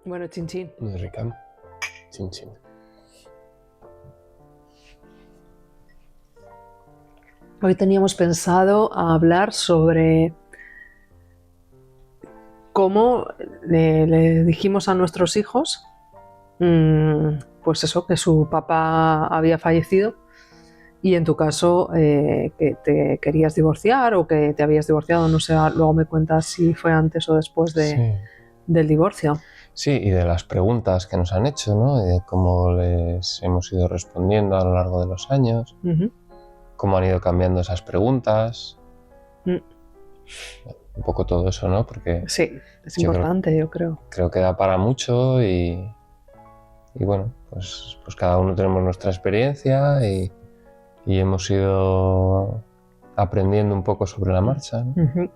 Bueno, chin chin. Muy rica. Chin chin. Hoy teníamos pensado hablar sobre cómo le dijimos a nuestros hijos, pues eso, que su papá había fallecido y en tu caso que te querías divorciar o que te habías divorciado, no sé, luego me cuentas si fue antes o después del divorcio. Sí, y de las preguntas que nos han hecho, ¿no? De cómo les hemos ido respondiendo a lo largo de los años, cómo han ido cambiando esas preguntas. Un poco todo eso, ¿no? Porque sí, es importante, yo creo. Creo que da para mucho y bueno, pues cada uno tenemos nuestra experiencia y hemos ido aprendiendo un poco sobre la marcha, ¿no?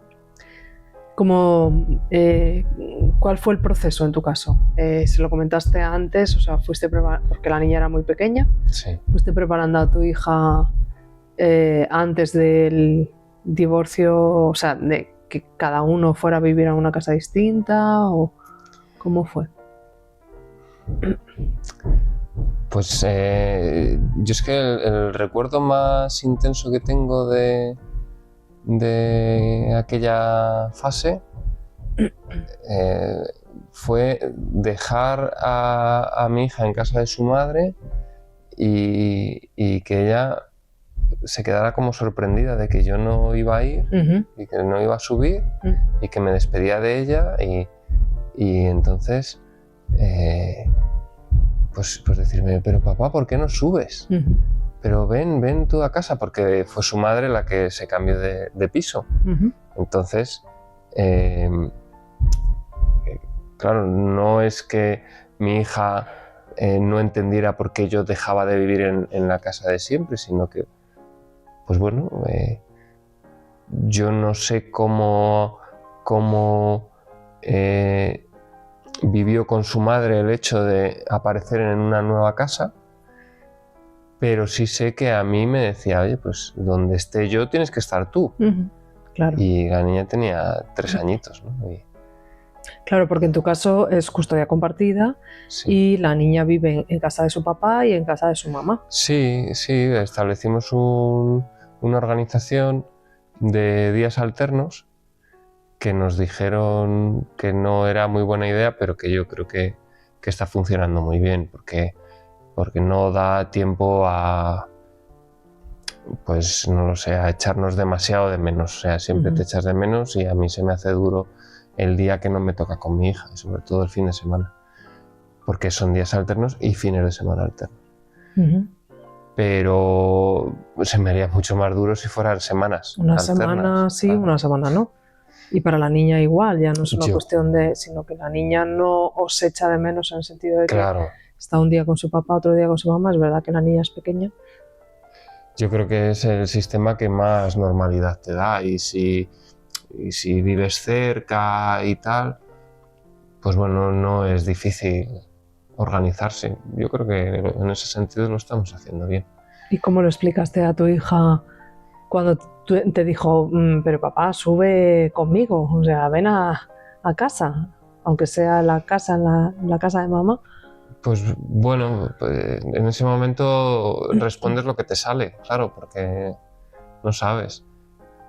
¿Cuál fue el proceso en tu caso? ¿Se lo comentaste antes? O sea, fuiste porque la niña era muy pequeña. Sí. ¿Fuiste preparando a tu hija antes del divorcio? O sea, de que cada uno fuera a vivir a una casa distinta, ¿o cómo fue? Pues yo es que el recuerdo más intenso que tengo de aquella fase fue dejar a mi hija en casa de su madre y que ella se quedara como sorprendida de que yo no iba a ir y que no iba a subir y que me despedía de ella y entonces pues decirme, pero papá, ¿por qué no subes? Pero ven tú a casa, porque fue su madre la que se cambió de piso. Entonces, claro, no es que mi hija no entendiera por qué yo dejaba de vivir en la casa de siempre, sino que, pues bueno, yo no sé cómo vivió con su madre el hecho de aparecer en una nueva casa, pero sí sé que a mí me decía, oye, pues donde esté yo tienes que estar tú. Claro. Y la niña tenía 3 añitos, ¿no? Claro, porque en tu caso es custodia compartida, sí. Y la niña vive en casa de su papá y en casa de su mamá. Sí, establecimos una organización de días alternos que nos dijeron que no era muy buena idea, pero que yo creo que está funcionando muy bien, porque no da tiempo a, pues no lo sé, a echarnos demasiado de menos. O sea, siempre te echas de menos y a mí se me hace duro el día que no me toca con mi hija, sobre todo el fin de semana, porque son días alternos y fines de semana alternos. Pero se me haría mucho más duro si fueran semanas una alternas. Semana sí, claro. Una semana no. Y para la niña igual, ya no es una cuestión de, sino que la niña no os echa de menos en el sentido de que está un día con su papá, otro día con su mamá. Es verdad que la niña es pequeña. Yo creo que es el sistema que más normalidad te da, y si vives cerca y tal, pues bueno, no es difícil organizarse. Yo creo que en ese sentido lo estamos haciendo bien. ¿Y cómo lo explicaste a tu hija cuando te dijo, pero papá, sube conmigo, o sea, ven a casa, aunque sea la casa de mamá? Pues bueno, pues en ese momento respondes lo que te sale, claro, porque no sabes.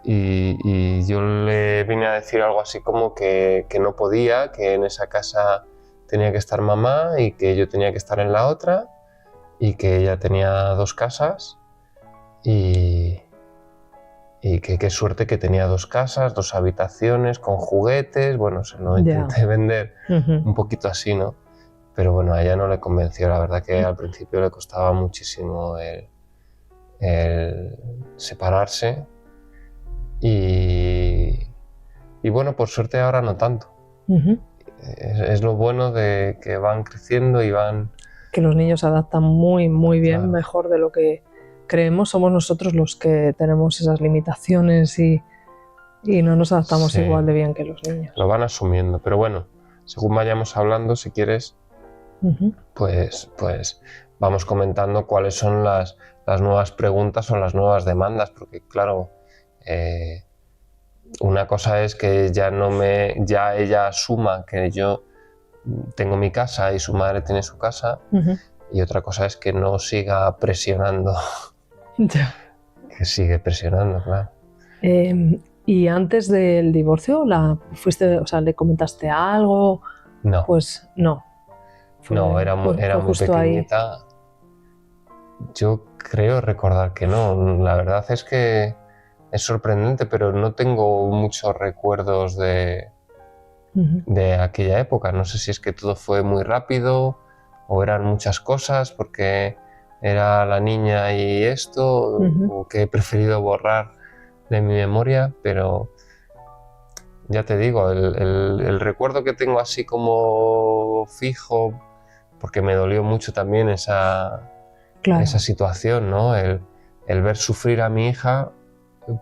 Y yo le vine a decir algo así como que no podía, que en esa casa tenía que estar mamá y que yo tenía que estar en la otra, y que ella tenía 2 casas y que qué suerte que tenía 2 casas, 2 habitaciones con juguetes. Bueno, se lo intenté vender un poquito así, ¿no? Pero bueno, a ella no le convenció. La verdad que al principio le costaba muchísimo el separarse y bueno, por suerte ahora no tanto. Es lo bueno de que van creciendo y van... Que los niños se adaptan muy, muy bien, claro. Mejor de lo que creemos. Somos nosotros los que tenemos esas limitaciones y no nos adaptamos igual de bien que los niños. Lo van asumiendo, pero bueno, según vayamos hablando, si quieres, pues vamos comentando cuáles son las nuevas preguntas o las nuevas demandas, porque claro, una cosa es que ya ella asuma que yo tengo mi casa y su madre tiene su casa, Ujú. y otra cosa es que no siga presionando, Ya. que sigue presionando, claro. ¿Y antes del divorcio o sea, le comentaste algo? No, Pues no. no, era Fue muy justo ahí. pequeñita. Yo creo recordar que no. La verdad es que es sorprendente, pero no tengo muchos recuerdos Ujú, de aquella época. No sé si es que todo fue muy rápido o eran muchas cosas porque era la niña y esto, ujú, o que he preferido borrar de mi memoria, pero ya te digo, el recuerdo que tengo así como fijo, porque me dolió mucho también esa claro. situación, ¿no? El ver sufrir a mi hija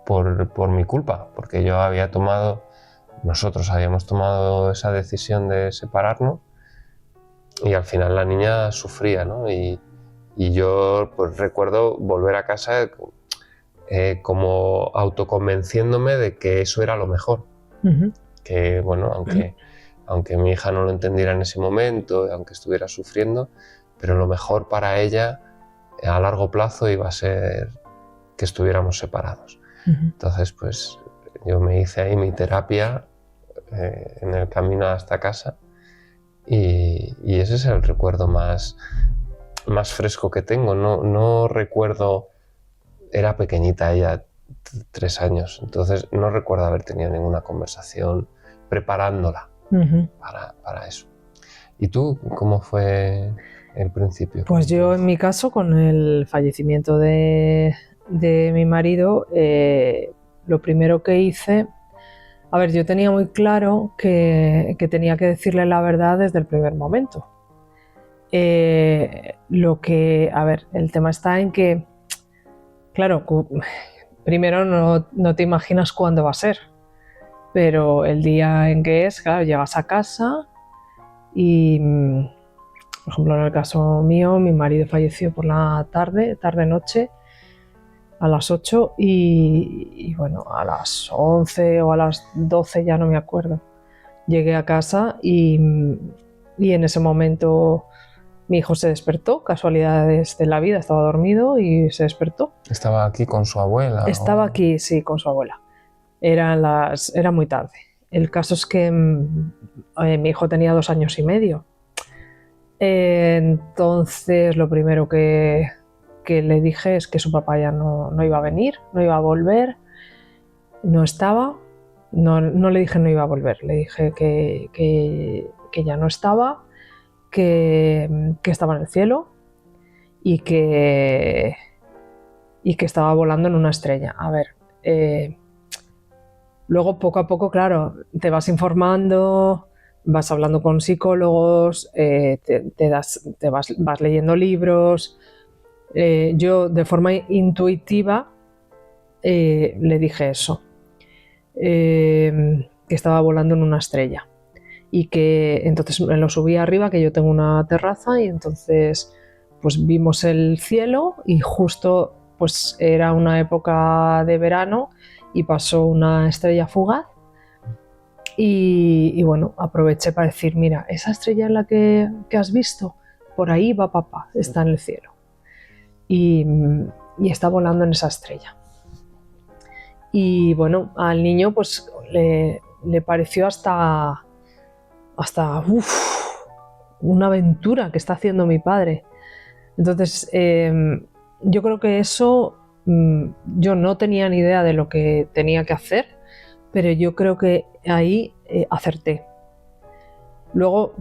por mi culpa, porque nosotros habíamos tomado esa decisión de separarnos y al final la niña sufría, ¿no? Y yo pues recuerdo volver a casa como autoconvenciéndome de que eso era lo mejor, Ujú, que bueno, aunque mi hija no lo entendiera en ese momento, aunque estuviera sufriendo, pero lo mejor para ella a largo plazo iba a ser que estuviéramos separados. ujú. Entonces, pues yo me hice ahí mi terapia en el camino hasta casa y ese es el recuerdo más fresco que tengo. No recuerdo, era pequeñita ella, 3 años, entonces no recuerdo haber tenido ninguna conversación preparándola Ujú. para eso. ¿Y tú cómo fue el principio Pues con tu yo en hijo? mi caso, con el fallecimiento de mi marido, lo primero que hice, a ver, yo tenía muy claro que tenía que decirle la verdad desde el primer momento. A ver, el tema está en que, claro, primero no te imaginas cuándo va a ser, pero el día en que es, claro, llegas a casa y, por ejemplo, en el caso mío, mi marido falleció por la tarde-noche, a las 8 y bueno, a las 11 o a las 12 ya no me acuerdo. Llegué a casa y en ese momento mi hijo se despertó, casualidades de la vida, estaba dormido y se despertó. ¿Estaba aquí con su abuela? Estaba aquí, sí, con su abuela. Era muy tarde. El caso es que mi hijo tenía 2 años y medio. Entonces, lo primero que le dije es que su papá ya no iba a venir, no iba a volver, no estaba. No le dije no iba a volver, le dije que ya no estaba, que estaba en el cielo y que estaba volando en una estrella. A ver, luego poco a poco, claro, te vas informando, vas hablando con psicólogos, vas leyendo libros. Yo de forma intuitiva le dije eso, que estaba volando en una estrella y que entonces me lo subí arriba, que yo tengo una terraza y entonces pues vimos el cielo y justo pues era una época de verano y pasó una estrella fugaz y bueno, aproveché para decir, mira, esa estrella en la que has visto, por ahí va papá, está en el cielo y, y está volando en esa estrella. Y bueno, al niño pues le pareció hasta una aventura que está haciendo mi padre. Entonces, yo creo que eso, yo no tenía ni idea de lo que tenía que hacer, pero yo creo que ahí acerté. Luego,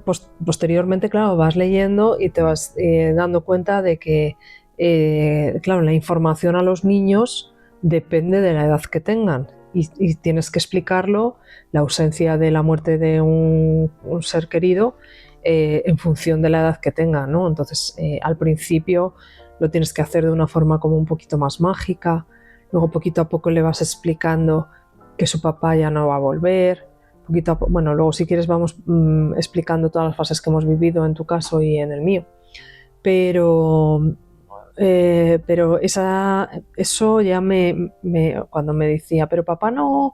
posteriormente, claro, vas leyendo y te vas dando cuenta de que, claro, la información a los niños depende de la edad que tengan y tienes que explicarlo, la ausencia de la muerte de un ser querido en función de la edad que tengan, ¿no? Entonces, al principio lo tienes que hacer de una forma como un poquito más mágica, luego poquito a poco le vas explicando que su papá ya no va a volver, poquito a poco, bueno, luego si quieres vamos explicando todas las fases que hemos vivido en tu caso y en el mío, pero eso ya cuando me decía, pero papá no,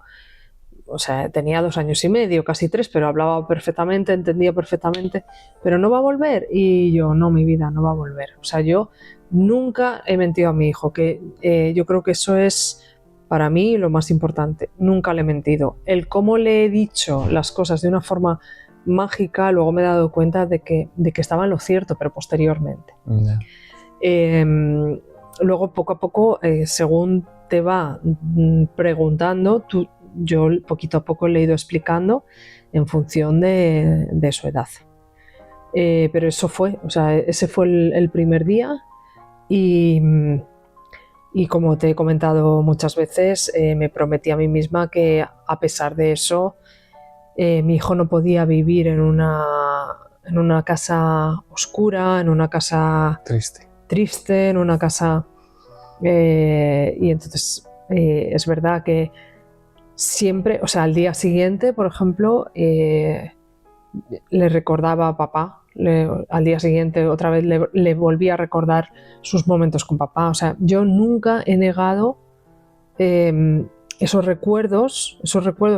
o sea, tenía 2 años y medio, casi 3, pero hablaba perfectamente, entendía perfectamente, pero no va a volver. Y yo, no, mi vida, no va a volver. O sea, yo nunca he mentido a mi hijo, que yo creo que eso es para mí lo más importante. Nunca le he mentido. El cómo le he dicho las cosas de una forma mágica, luego me he dado cuenta de que estaba en lo cierto, pero posteriormente. Ya. Luego, poco a poco, según te va preguntando, yo poquito a poco le he ido explicando en función de su edad. Pero eso fue, o sea, ese fue el primer día y como te he comentado muchas veces, me prometí a mí misma que a pesar de eso, mi hijo no podía vivir en una casa oscura, en una casa triste, en una casa... y entonces es verdad que siempre, o sea, al día siguiente, por ejemplo, le recordaba a papá, al día siguiente otra vez le volví a recordar sus momentos con papá. O sea, yo nunca he negado esos recuerdos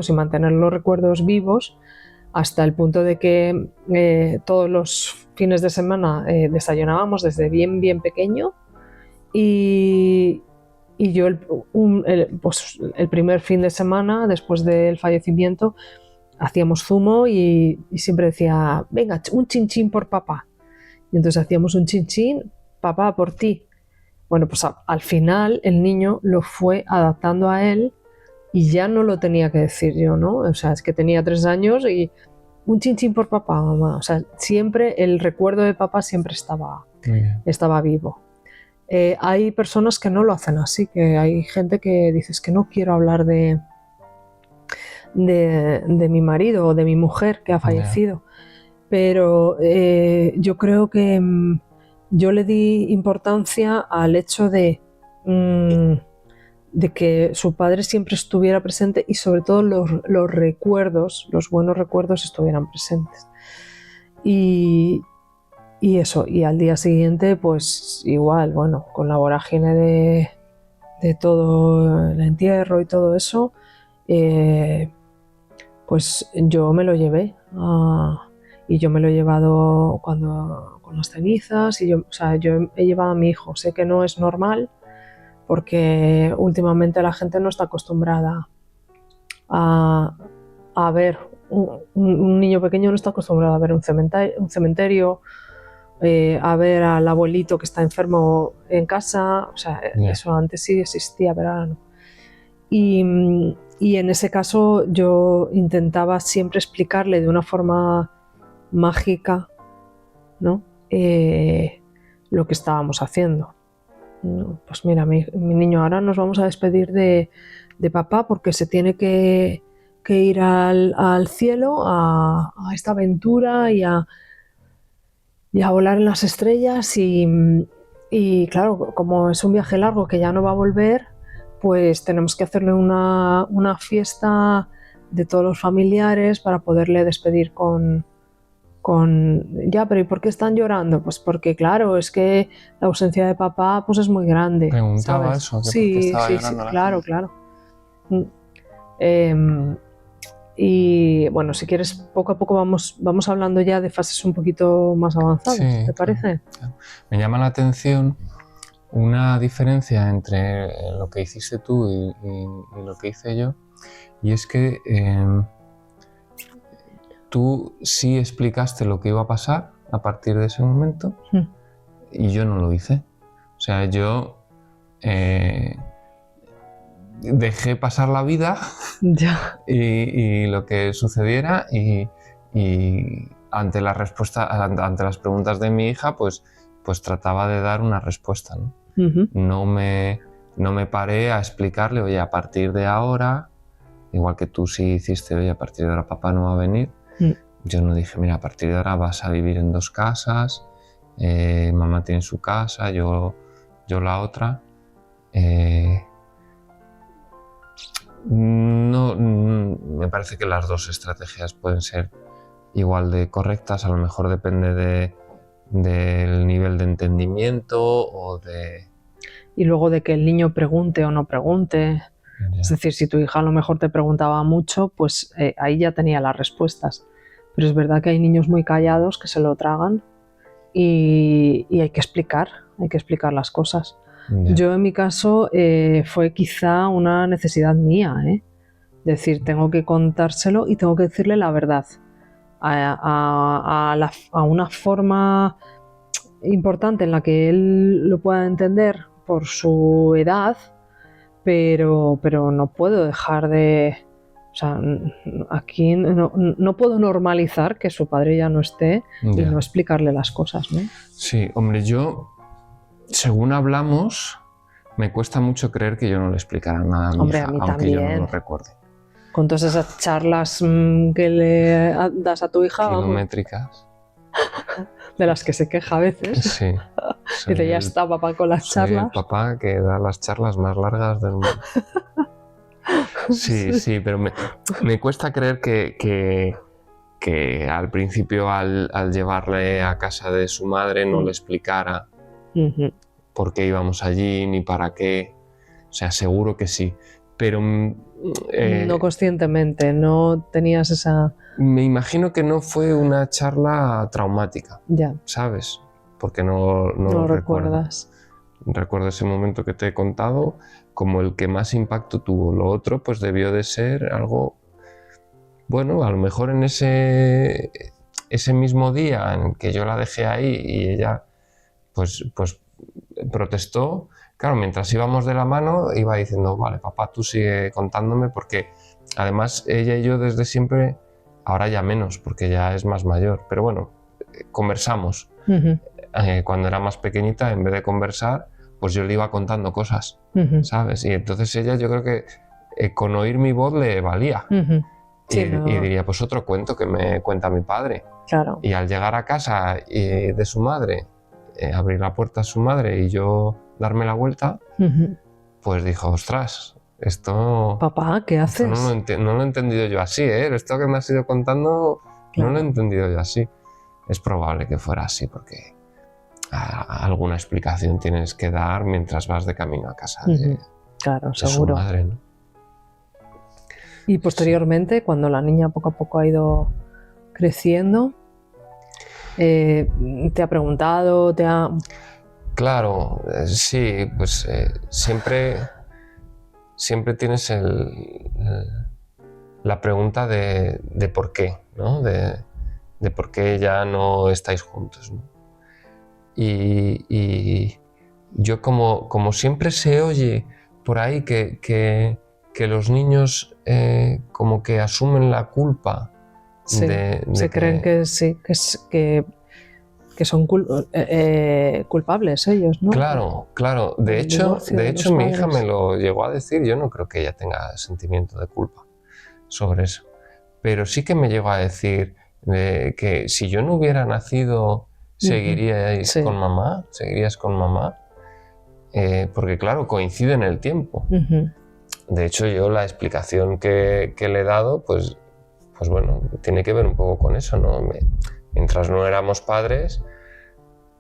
y mantener los recuerdos vivos hasta el punto de que todos los fines de semana desayunábamos desde bien pequeño y yo pues el primer fin de semana después del fallecimiento hacíamos zumo y siempre decía, venga, un chinchín por papá. Y entonces hacíamos un chinchín, papá, por ti. Bueno, pues al final el niño lo fue adaptando a él y ya no lo tenía que decir yo, ¿no? O sea, es que tenía 3 años y un chinchín por papá, mamá. O sea, siempre el recuerdo de papá siempre estaba vivo. Hay personas que no lo hacen así, que hay gente que dices que no quiero hablar de mi marido o de mi mujer que ha fallecido. Pero yo creo que yo le di importancia al hecho de que su padre siempre estuviera presente y sobre todo los recuerdos, los buenos recuerdos estuvieran presentes. Y eso, y al día siguiente pues igual, bueno, con la vorágine de todo el entierro y todo eso, pues yo me lo llevé y yo me lo he llevado con las cenizas y yo he llevado a mi hijo. Sé que no es normal porque últimamente la gente no está acostumbrada a ver un niño pequeño, no está acostumbrado a ver un cementerio, a ver al abuelito que está enfermo en casa. O sea, eso antes sí existía, pero ahora no. Y en ese caso yo intentaba siempre explicarle de una forma mágica, ¿no? Lo que estábamos haciendo. Pues mira, mi niño, ahora nos vamos a despedir de papá porque se tiene que ir al cielo, a esta aventura y a volar en las estrellas y claro, como es un viaje largo que ya no va a volver, pues tenemos que hacerle una fiesta de todos los familiares para poderle despedir con... Ya, pero ¿y por qué están llorando? Pues porque, claro, es que la ausencia de papá pues es muy grande. Preguntaba, ¿sabes? Eso, que sí, por qué estaba llorando la gente. Claro. Y bueno, si quieres, poco a poco vamos hablando ya de fases un poquito más avanzadas, sí, ¿te parece? Claro. Me llama la atención una diferencia entre lo que hiciste tú y lo que hice yo, y es que tú sí explicaste lo que iba a pasar a partir de ese momento y yo no lo hice. O sea, yo dejé pasar la vida y lo que sucediera y ante la respuesta, ante las preguntas de mi hija, pues trataba de dar una respuesta, ¿no? No me paré a explicarle, oye, a partir de ahora, igual que tú sí hiciste, oye, a partir de ahora papá no va a venir. Yo no dije, mira, a partir de ahora vas a vivir en 2 casas, mamá tiene su casa, yo la otra. No, me parece que las 2 estrategias pueden ser igual de correctas, a lo mejor depende del nivel de entendimiento o de... Y luego de que el niño pregunte o no pregunte. Ya. Es decir, si tu hija a lo mejor te preguntaba mucho, pues ahí ya tenía las respuestas. Pero es verdad que hay niños muy callados que se lo tragan y hay que explicar las cosas. Ya. Yo en mi caso fue quizá una necesidad mía, ¿eh? Decir, tengo que contárselo y tengo que decirle la verdad. A una forma importante en la que él lo pueda entender por su edad, pero no puedo dejar de... O sea, aquí no puedo normalizar que su padre ya no esté y Ya. no explicarle las cosas, ¿no? Sí, hombre, yo, según hablamos, me cuesta mucho creer que yo no le explicara nada a mi Hombre, hija, a mí aunque yo no también. lo recuerde. Con todas esas charlas que le das a tu hija, vamos, Kilométricas. de las que se queja a veces. Sí. Dice, ya está, papá, con las Soy el charlas. papá que da las charlas más largas del mundo. Sí, pero me cuesta creer que al principio al llevarle a casa de su madre no le explicara Ujú. por qué íbamos allí ni para qué. O sea, seguro que sí. Pero No conscientemente, no tenías esa... me imagino que no fue una charla traumática, Ya, ¿sabes? Porque no no lo lo recuerdo. recuerdas. Recuerdo ese momento que te he contado como el que más impacto tuvo. Lo otro pues debió de ser algo, bueno, a lo mejor en ese mismo día en que yo la dejé ahí y ella pues protestó. Claro, mientras íbamos de la mano iba diciendo, vale, papá, tú sigue contándome, porque además ella y yo desde siempre, ahora ya menos porque ya es más mayor, pero bueno, conversamos. Ujú, Cuando era más pequeñita, en vez de conversar, pues yo le iba contando cosas, ujú, ¿sabes? Y entonces ella, yo creo que con oír mi voz le valía. ujú. Sí, Y no, diría, pues otro cuento que me cuenta mi padre. claro. Y al llegar a casa de su madre, abrir la puerta a su madre y yo darme la vuelta, Ujú. pues dijo, ostras, esto Papá, ¿qué no haces? no lo he entendido yo así, ¿eh? Esto que me has ido contando no lo he entendido yo así. Es probable que fuera así porque alguna explicación tienes que dar mientras vas de camino a casa de Claro, su seguro. madre, ¿no? Y posteriormente, cuando la niña poco a poco ha ido creciendo, ¿te ha preguntado, te ha...? Claro, sí, pues siempre tienes la pregunta de por qué, ¿no? De por qué ya no estáis juntos, ¿no? Y yo como siempre se oye por ahí que los niños como que asumen la culpa Sí, de se creen que sí, que son culpables ellos, ¿no? Claro. De El divorcio de hecho los mi hija padres. me lo llegó a decir. Yo no creo que ella tenga sentimiento de culpa sobre eso. Pero sí que me llegó a decir que si yo no hubiera nacido, seguiríais Sí. con mamá, seguirías con mamá. Porque claro, coincide en el tiempo. Ujú. De hecho, yo la explicación que le he dado, pues bueno, tiene que ver un poco con eso, ¿no? Mientras no éramos padres,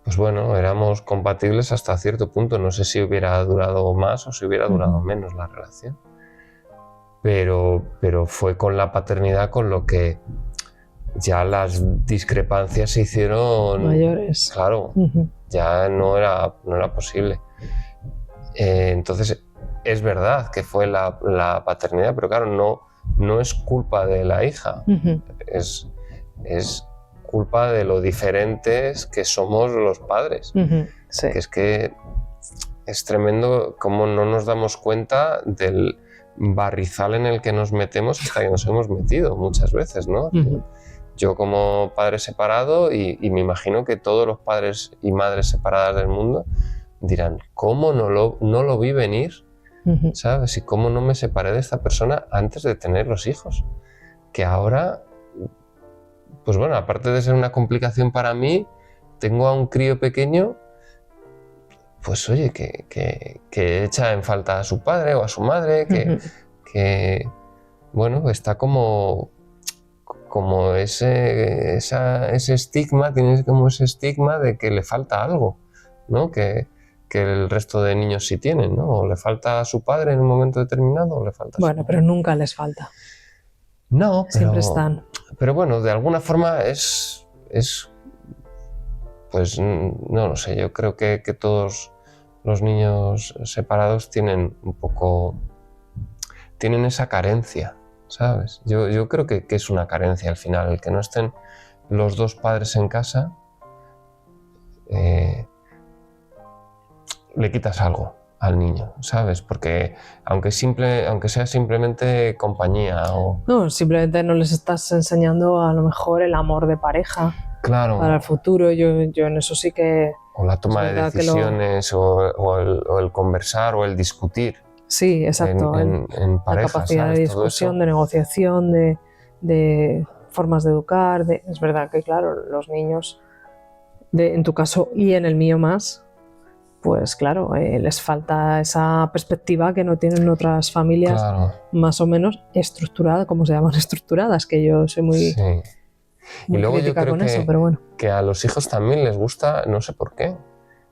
pues bueno, éramos compatibles hasta cierto punto. No sé si hubiera durado más o si hubiera durado menos la relación. Pero fue con la paternidad con lo que ya las discrepancias se hicieron Mayores. Claro, ya no era posible. Entonces, es verdad que fue la paternidad, pero claro, no es culpa de la hija. Es culpa de lo diferentes que somos los padres. Sí. Que es que es tremendo cómo no nos damos cuenta del barrizal en el que nos metemos hasta que nos hemos metido muchas veces, ¿no? Yo como padre separado y me imagino que todos los padres y madres separadas del mundo dirán, ¿cómo no lo vi venir? ¿Sabes? Y cómo no me separé de esta persona antes de tener los hijos. Que ahora, pues bueno, aparte de ser una complicación para mí, tengo a un crío pequeño, pues oye, que echa en falta a su padre o a su madre, que bueno, está como ese estigma, tienes como ese estigma de que le falta algo, ¿no? Que que el resto de niños sí tienen, ¿no? O le falta a su padre en un momento determinado o le falta a su Bueno, pero nunca les falta. No, Siempre están. pero bueno, de alguna forma es pues no lo sé, yo creo que todos los niños separados tienen tienen esa carencia, ¿sabes? Yo creo que es una carencia al final, el que no estén los dos padres en casa, le quitas algo al niño, ¿sabes? Porque aunque sea simplemente compañía o... No, simplemente no les estás enseñando a lo mejor el amor de pareja. Claro. Para el futuro, yo en eso sí que... O la toma de decisiones, o el conversar, o el discutir. Sí, exacto. En pareja, la capacidad, ¿sabes? de discusión, de negociación, de formas de educar. Es verdad que, claro, los niños, en tu caso y en el mío más, pues claro, les falta esa perspectiva que no tienen otras familias, claro, más o menos estructuradas, como se llaman estructuradas, que yo soy muy... Sí. Y luego yo creo eso, pero bueno. que a los hijos también les gusta, no sé por qué,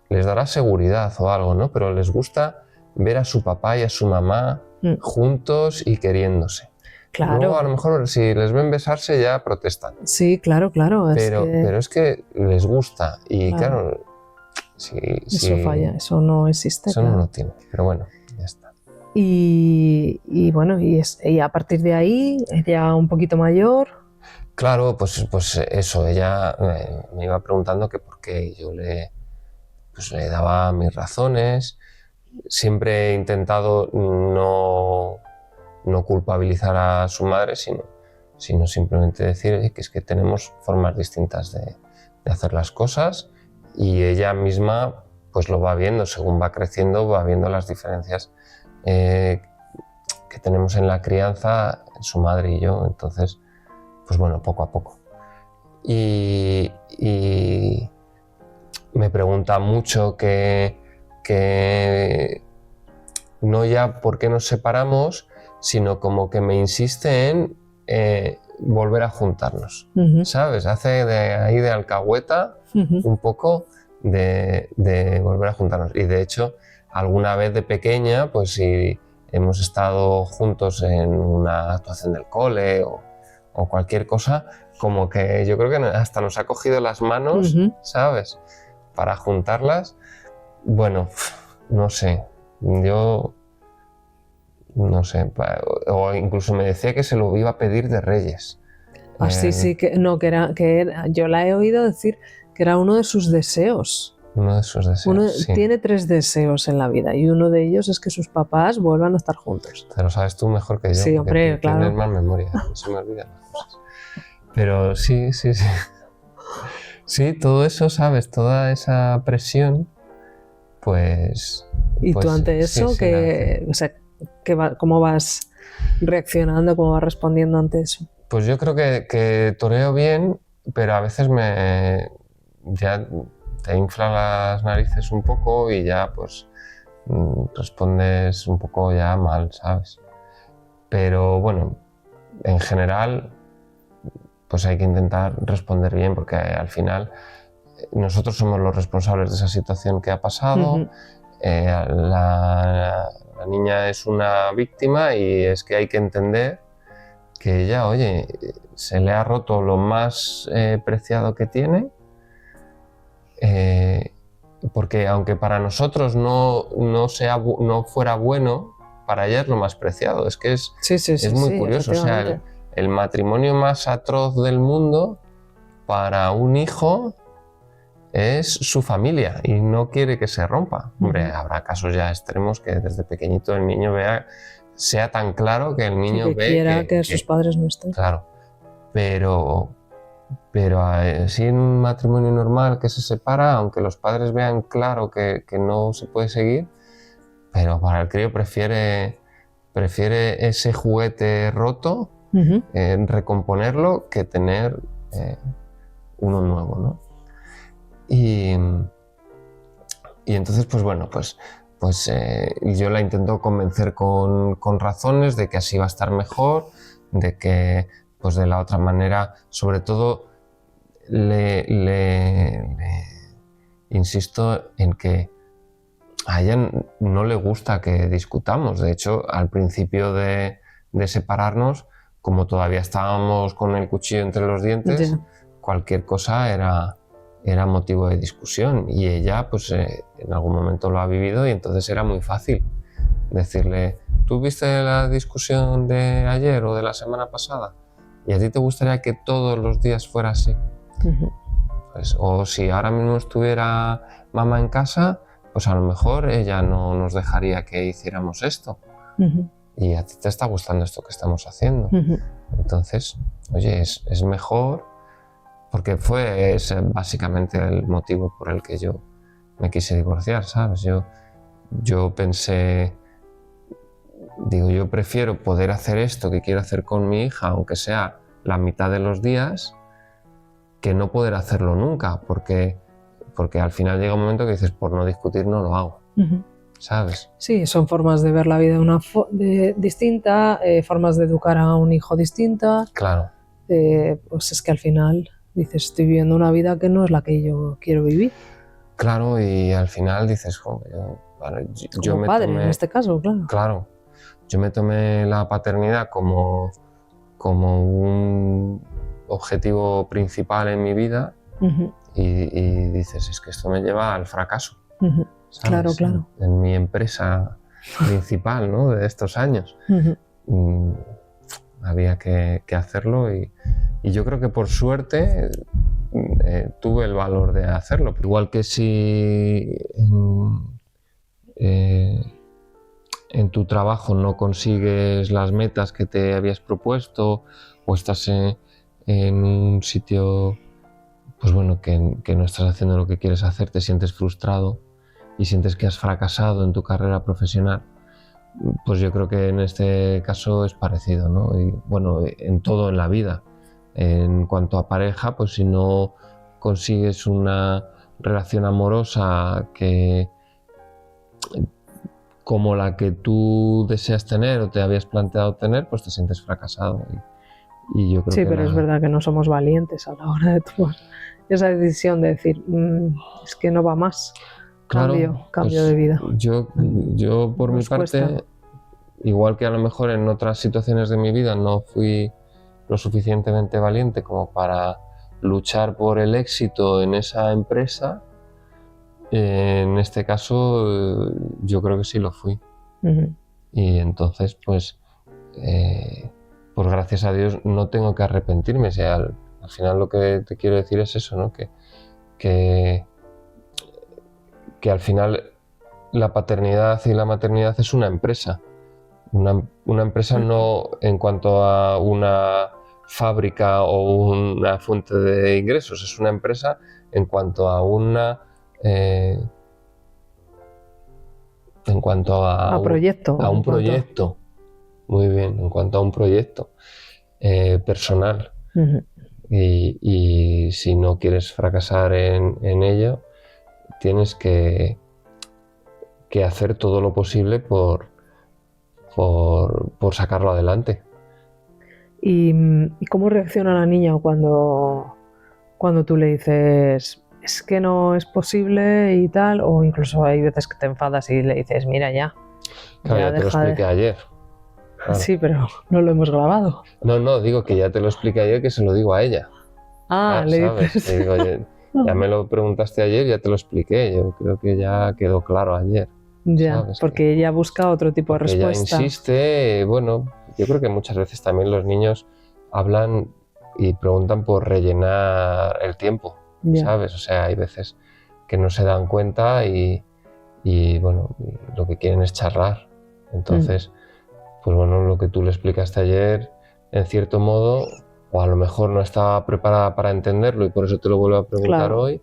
les dará seguridad o algo, ¿no? Pero les gusta ver a su papá y a su mamá juntos y queriéndose. Claro. Luego a lo mejor si les ven besarse ya protestan. Sí, claro. Pero es que les gusta y claro eso falla, eso no existe. Eso no lo tiene, pero bueno, ya está. Y bueno, y a partir de ahí, ella un poquito mayor... Claro, pues eso, ella me iba preguntando que por qué yo le daba mis razones. Siempre he intentado no culpabilizar a su madre, sino simplemente decir que es que tenemos formas distintas de hacer las cosas y ella misma pues lo va viendo, según va creciendo, va viendo las diferencias que tenemos en la crianza, su madre y yo, entonces pues bueno, poco a poco. Y me pregunta mucho que no ya por qué nos separamos, sino como que me insiste en volver a juntarnos, ¿sabes? Hace ahí de alcahueta un poco de volver a juntarnos. Y de hecho, alguna vez de pequeña, pues si hemos estado juntos en una actuación del cole o cualquier cosa, como que yo creo que hasta nos ha cogido las manos, ¿sabes? Para juntarlas. Bueno, no sé, yo no sé, o incluso me decía que se lo iba a pedir de Reyes. Sí, que era, yo la he oído decir que era uno de sus deseos. Uno de sus deseos, sí. Tiene 3 deseos en la vida y uno de ellos es que sus papás vuelvan a estar juntos. Te lo sabes tú mejor que yo. Sí, hombre, claro. Tienes más memoria, no se me olvidan las cosas. Pero sí. Sí, todo eso, ¿sabes? Toda esa presión, pues... ¿Y tú ante eso, cómo vas reaccionando, cómo vas respondiendo ante eso? Pues yo creo que toreo bien, pero a veces ya te infla las narices un poco y ya pues respondes un poco ya mal, ¿sabes? Pero bueno, en general pues hay que intentar responder bien porque al final nosotros somos los responsables de esa situación que ha pasado. La niña es una víctima y es que hay que entender que ella, oye, se le ha roto lo más preciado que tiene, porque aunque para nosotros no fuera bueno, para ella es lo más preciado. Es que es muy curioso. O sea, el matrimonio más atroz del mundo para un hijo es su familia y no quiere que se rompa. Hombre, habrá casos ya extremos que desde pequeñito el niño sea tan claro que el niño ve quiera que sus padres no estén. Claro, pero si en un matrimonio normal que se separa, aunque los padres vean claro que no se puede seguir, pero para el crío prefiere ese juguete roto, recomponerlo, que tener uno nuevo, ¿no? Y entonces, pues bueno, pues yo la intento convencer con razones de que así va a estar mejor, de que pues de la otra manera, sobre todo le insisto en que a ella no le gusta que discutamos. De hecho, al principio de separarnos, como todavía estábamos con el cuchillo entre los dientes, Ya. cualquier cosa era motivo de discusión. Y ella, pues en algún momento lo ha vivido y entonces era muy fácil decirle: ¿tú viste la discusión de ayer o de la semana pasada? ¿Y a ti te gustaría que todos los días fuera así? Ujú. Pues, o si ahora mismo estuviera mamá en casa, pues a lo mejor ella no nos dejaría que hiciéramos esto. Ujú. Y a ti te está gustando esto que estamos haciendo. Ujú. Entonces, oye, es mejor, porque fue ese básicamente el motivo por el que yo me quise divorciar, ¿sabes? Yo pensé, digo, yo prefiero poder hacer esto que quiero hacer con mi hija, aunque sea la mitad de los días, que no poder hacerlo nunca, porque al final llega un momento que dices, por no discutir no lo hago, Ujú. ¿sabes? Sí, son formas de ver la vida distinta, formas de educar a un hijo distinta. Claro, Pues es que al final dices, estoy viviendo una vida que no es la que yo quiero vivir. claro, y al final dices, joder, yo Como me padre, tomé, en este caso, claro. claro, yo me tomé la paternidad como un objetivo principal en mi vida. Ujú. Y dices, es que esto me lleva al fracaso, Ujú. ¿sabes? Claro, claro. En mi empresa principal, ¿no? De estos años. Ujú. Había que hacerlo y yo creo que por suerte tuve el valor de hacerlo. Igual que si en tu trabajo no consigues las metas que te habías propuesto o estás en un sitio, pues bueno, que no estás haciendo lo que quieres hacer, te sientes frustrado y sientes que has fracasado en tu carrera profesional, pues yo creo que en este caso es parecido, ¿no? Y bueno, en todo en la vida. En cuanto a pareja, pues si no consigues una relación amorosa como la que tú deseas tener o te habías planteado tener, pues te sientes fracasado. Y yo creo Sí, que pero es verdad que no somos valientes a la hora de tomar esa decisión de decir, es que no va más. claro, Cambio pues de vida. yo por mi Nos parte, cuesta. igual que a lo mejor en otras situaciones de mi vida no fui lo suficientemente valiente como para luchar por el éxito en esa empresa, en este caso yo creo que sí lo fui. Ujú. Y entonces, pues gracias a Dios no tengo que arrepentirme. O sea, al final lo que te quiero decir es eso, ¿no? Que al final la paternidad y la maternidad es una empresa. Una empresa no en cuanto a una fábrica o una fuente de ingresos, es una empresa en cuanto a A proyecto. a un en cuanto- proyecto. Muy bien, en cuanto a un proyecto personal. Ujú. Y si no quieres fracasar en ello, tienes que hacer todo lo posible por sacarlo adelante. ¿Y cómo reacciona la niña cuando tú le dices, es que no es posible y tal? O incluso hay veces que te enfadas y le dices, mira ya. Claro, ya te lo expliqué ayer. Claro. Sí, pero no lo hemos grabado. No, digo que ya te lo expliqué ayer, que se lo digo a ella. Le ¿sabes? dices. Le digo, oye, ya me lo preguntaste ayer, ya te lo expliqué. Yo creo que ya quedó claro ayer. Ya, ¿sabes? porque ella busca otro tipo de Porque ella respuesta. insiste, bueno, yo creo que muchas veces también los niños hablan y preguntan por rellenar el tiempo, Ya. ¿sabes? O sea, hay veces que no se dan cuenta y bueno, lo que quieren es charlar. Entonces, pues bueno, lo que tú le explicaste ayer, en cierto modo, o a lo mejor no estaba preparada para entenderlo y por eso te lo vuelvo a preguntar Claro. hoy,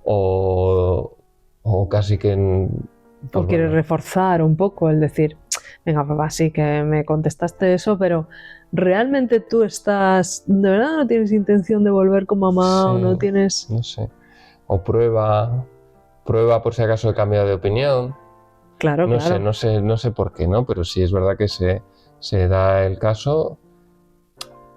o casi que... O quieres reforzar un poco el decir, venga papá, sí que me contestaste eso, pero ¿realmente tú estás, de verdad no tienes intención de volver con mamá o no tienes...? No sé. O prueba por si acaso he cambiado de opinión. Claro, No claro. sé por qué, ¿no? Pero sí es verdad que se da el caso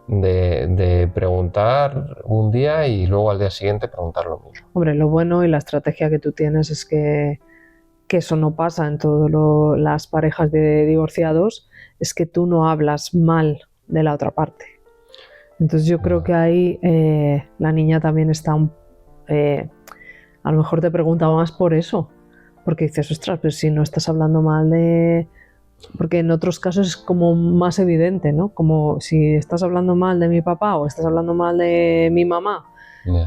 de preguntar un día y luego al día siguiente preguntar lo mismo. Hombre, lo bueno y la estrategia que tú tienes es que que eso no pasa en todas las parejas de divorciados, es que tú no hablas mal de la otra parte. Entonces yo creo que ahí la niña también está, a lo mejor te preguntaba más por eso, porque dices, ostras, pero si no estás hablando mal de... Porque en otros casos es como más evidente, ¿no? Como si estás hablando mal de mi papá o estás hablando mal de mi mamá,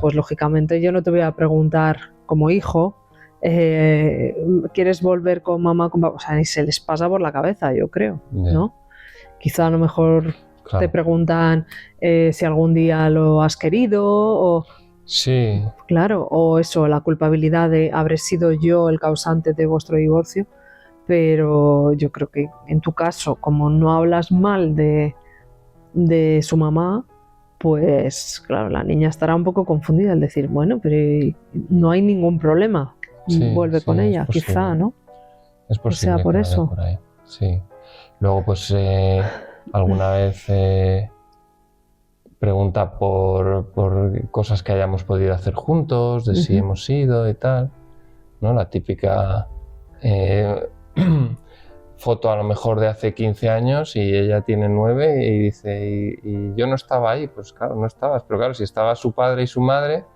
pues lógicamente yo no te voy a preguntar como hijo, ¿quieres volver con mamá, con papá? O sea, ni se les pasa por la cabeza, yo creo, ¿no? Quizá a lo mejor te preguntan si algún día lo has querido o... Sí. Claro, o eso, la culpabilidad de habré sido yo el causante de vuestro divorcio. Pero yo creo que en tu caso, como no hablas mal de su mamá, pues claro, la niña estará un poco confundida al decir, bueno, pero no hay ningún problema, vuelve con ella, quizá, ¿no? Es posible que sea por eso. Por ahí. Sí. Luego, pues alguna vez pregunta por cosas que hayamos podido hacer juntos, de si hemos ido y tal, ¿no? La típica... foto a lo mejor de hace 15 años y ella tiene 9 y dice, y yo no estaba ahí, pues claro, no estabas, pero claro, si estaba su padre y su madre,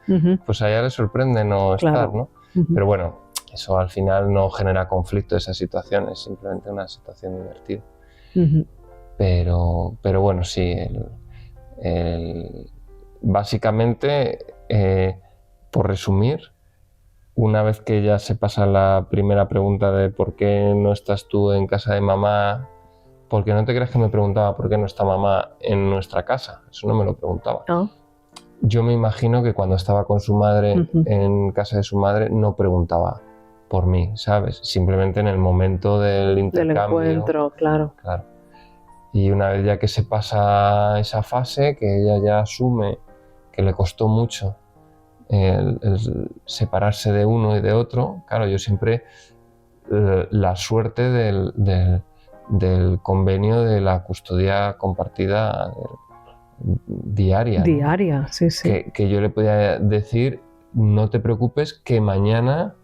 pues a ella le sorprende no estar, ¿no? Pero bueno, eso al final no genera conflicto, esa situación, es simplemente una situación divertida. Pero bueno, sí, básicamente, por resumir, una vez que ya se pasa la primera pregunta de por qué no estás tú en casa de mamá, porque no te creas que me preguntaba por qué no está mamá en nuestra casa, eso no me lo preguntaba. Yo me imagino que cuando estaba con su madre, en casa de su madre, no preguntaba por mí, ¿sabes? Simplemente en el momento del intercambio. Del encuentro, claro. Y una vez ya que se pasa esa fase, que ella ya asume que le costó mucho el separarse de uno y de otro, claro, yo siempre la suerte del convenio de la custodia compartida diaria. Diaria, ¿no? Sí. Que yo le podía decir, no te preocupes, que mañana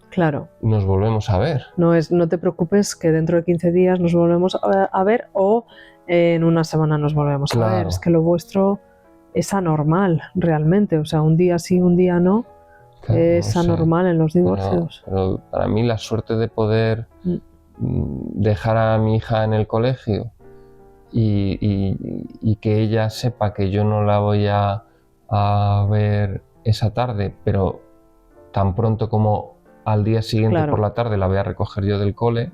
nos volvemos a ver. No te preocupes, que dentro de 15 días nos volvemos a ver o en una semana nos volvemos a ver. Es que lo vuestro es anormal, realmente. O sea, un día sí, un día no. Claro, es anormal en los divorcios. Pero para mí la suerte de poder dejar a mi hija en el colegio y que ella sepa que yo no la voy a ver esa tarde, pero tan pronto como al día siguiente por la tarde la voy a recoger yo del cole,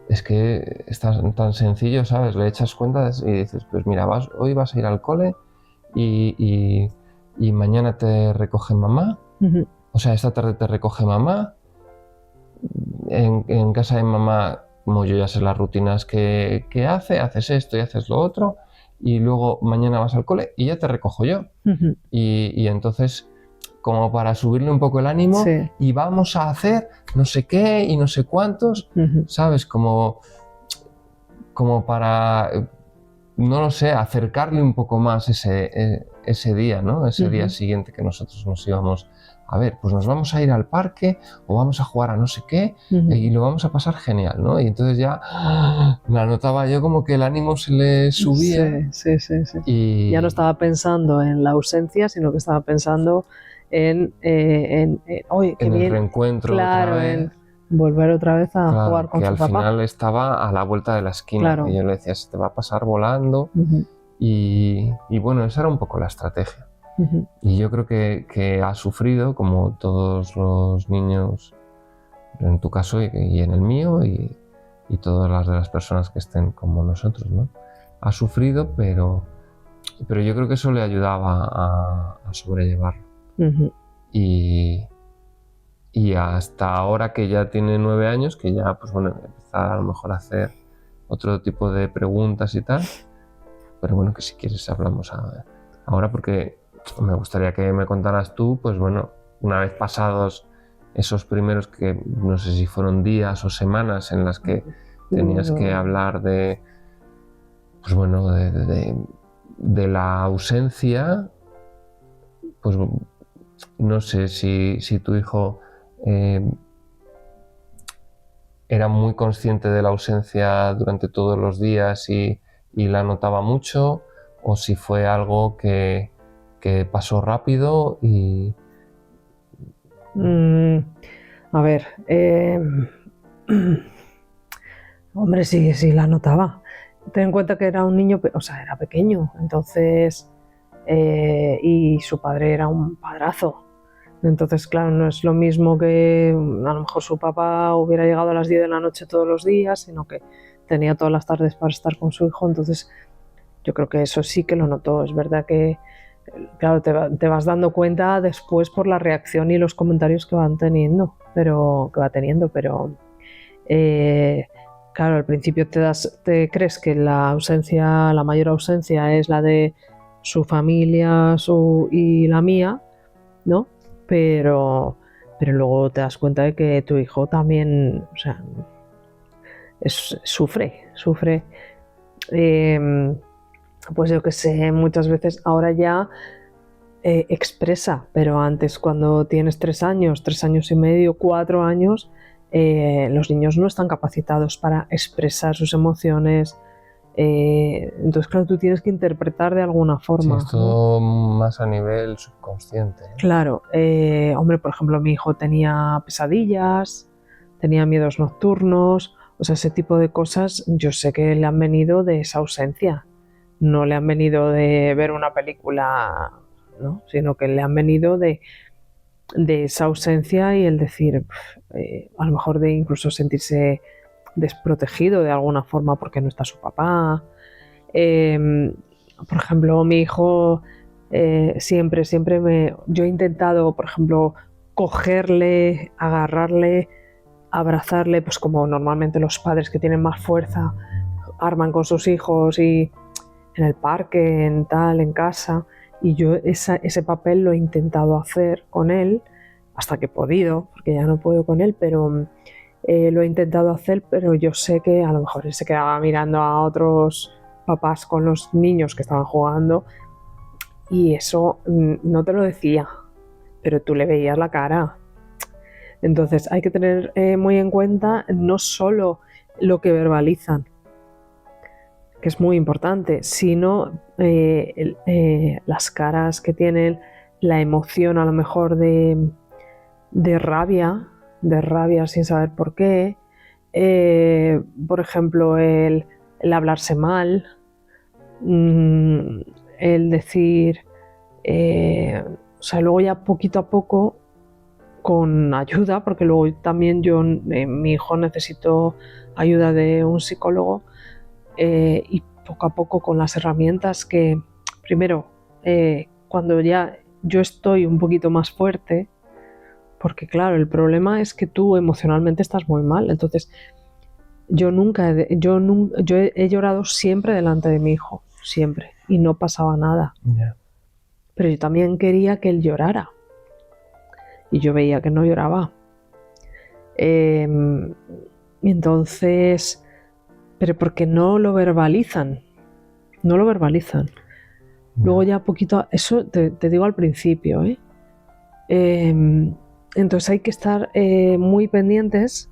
es que es tan sencillo, ¿sabes? Le echas cuenta y dices, pues mira, hoy vas a ir al cole y mañana te recoge mamá, o sea, esta tarde te recoge mamá, en casa de mamá, como yo ya sé las rutinas que haces esto y haces lo otro, y luego mañana vas al cole y ya te recojo yo. Y entonces, como para subirle un poco el ánimo, y vamos a hacer no sé qué y no sé cuántos, ¿sabes? Como para, no lo sé, acercarle un poco más ese día, ¿no? Ese día siguiente que nosotros nos íbamos a ver, pues nos vamos a ir al parque o vamos a jugar a no sé qué y lo vamos a pasar genial, ¿no? Y entonces ya me notaba yo como que el ánimo se le subía. Sí. Y ya no estaba pensando en la ausencia, sino que estaba pensando en oye, qué en bien. El reencuentro, claro, otra vez. En volver otra vez a jugar con su papá. Que al final estaba a la vuelta de la esquina. Y yo le decía, se te va a pasar volando. Y bueno, esa era un poco la estrategia. Y yo creo que ha sufrido, como todos los niños, en tu caso y en el mío, y todas las de las personas que estén como nosotros, ¿no? Ha sufrido, pero yo creo que eso le ayudaba a sobrellevarlo. Y hasta ahora que ya tiene 9 años, que ya, pues bueno, empezar a lo mejor a hacer otro tipo de preguntas y tal, pero bueno, que si quieres hablamos ahora, porque me gustaría que me contaras tú, pues bueno, una vez pasados esos primeros, que no sé si fueron días o semanas en las que tenías que hablar de, pues bueno, de la ausencia, pues no sé si tu hijo era muy consciente de la ausencia durante todos los días y la notaba mucho, o si fue algo que pasó rápido y... A ver, hombre, sí la notaba. Ten en cuenta que era un niño, o sea, era pequeño, entonces, y su padre era un padrazo. Entonces, claro, no es lo mismo que a lo mejor su papá hubiera llegado a las 10 de la noche todos los días, sino que tenía todas las tardes para estar con su hijo. Entonces, yo creo que eso sí que lo notó. Es verdad que, claro, te vas dando cuenta después por la reacción y los comentarios que van teniendo, pero claro, al principio te crees que la mayor ausencia es la de su familia y la mía, ¿no? Pero luego te das cuenta de que tu hijo también, o sea, sufre. Pues yo que sé, muchas veces ahora ya expresa, pero antes cuando tienes 3 años, 3 años y medio, 4 años, los niños no están capacitados para expresar sus emociones. Entonces, claro, tú tienes que interpretar de alguna forma. Sí, es todo, ¿no?, más a nivel subconsciente, ¿no? Claro, hombre, por ejemplo, mi hijo tenía pesadillas, tenía miedos nocturnos, o sea, ese tipo de cosas yo sé que le han venido de esa ausencia, no le han venido de ver una película, ¿no? Sino que le han venido de esa ausencia y el decir, a lo mejor de incluso sentirse desprotegido de alguna forma porque no está su papá. Por ejemplo, mi hijo siempre yo he intentado, por ejemplo, cogerle, agarrarle, abrazarle, pues como normalmente los padres que tienen más fuerza arman con sus hijos y en el parque, en casa, y yo ese papel lo he intentado hacer con él hasta que he podido, porque ya no puedo con él, pero lo he intentado hacer, pero yo sé que a lo mejor él se quedaba mirando a otros papás con los niños que estaban jugando y eso no te lo decía, pero tú le veías la cara. Entonces hay que tener muy en cuenta no solo lo que verbalizan, que es muy importante, sino las caras que tienen, la emoción a lo mejor de rabia sin saber por qué, por ejemplo el hablarse mal, el decir, o sea, luego ya poquito a poco con ayuda, porque luego también mi hijo necesitó ayuda de un psicólogo, y poco a poco con las herramientas que primero cuando ya yo estoy un poquito más fuerte, porque claro, el problema es que tú emocionalmente estás muy mal, entonces yo he llorado siempre delante de mi hijo, siempre, y no pasaba nada. Yeah. Pero yo también quería que él llorara y yo veía que no lloraba. Entonces, pero porque no lo verbalizan. Luego ya poquito, eso te digo al principio, entonces hay que estar muy pendientes,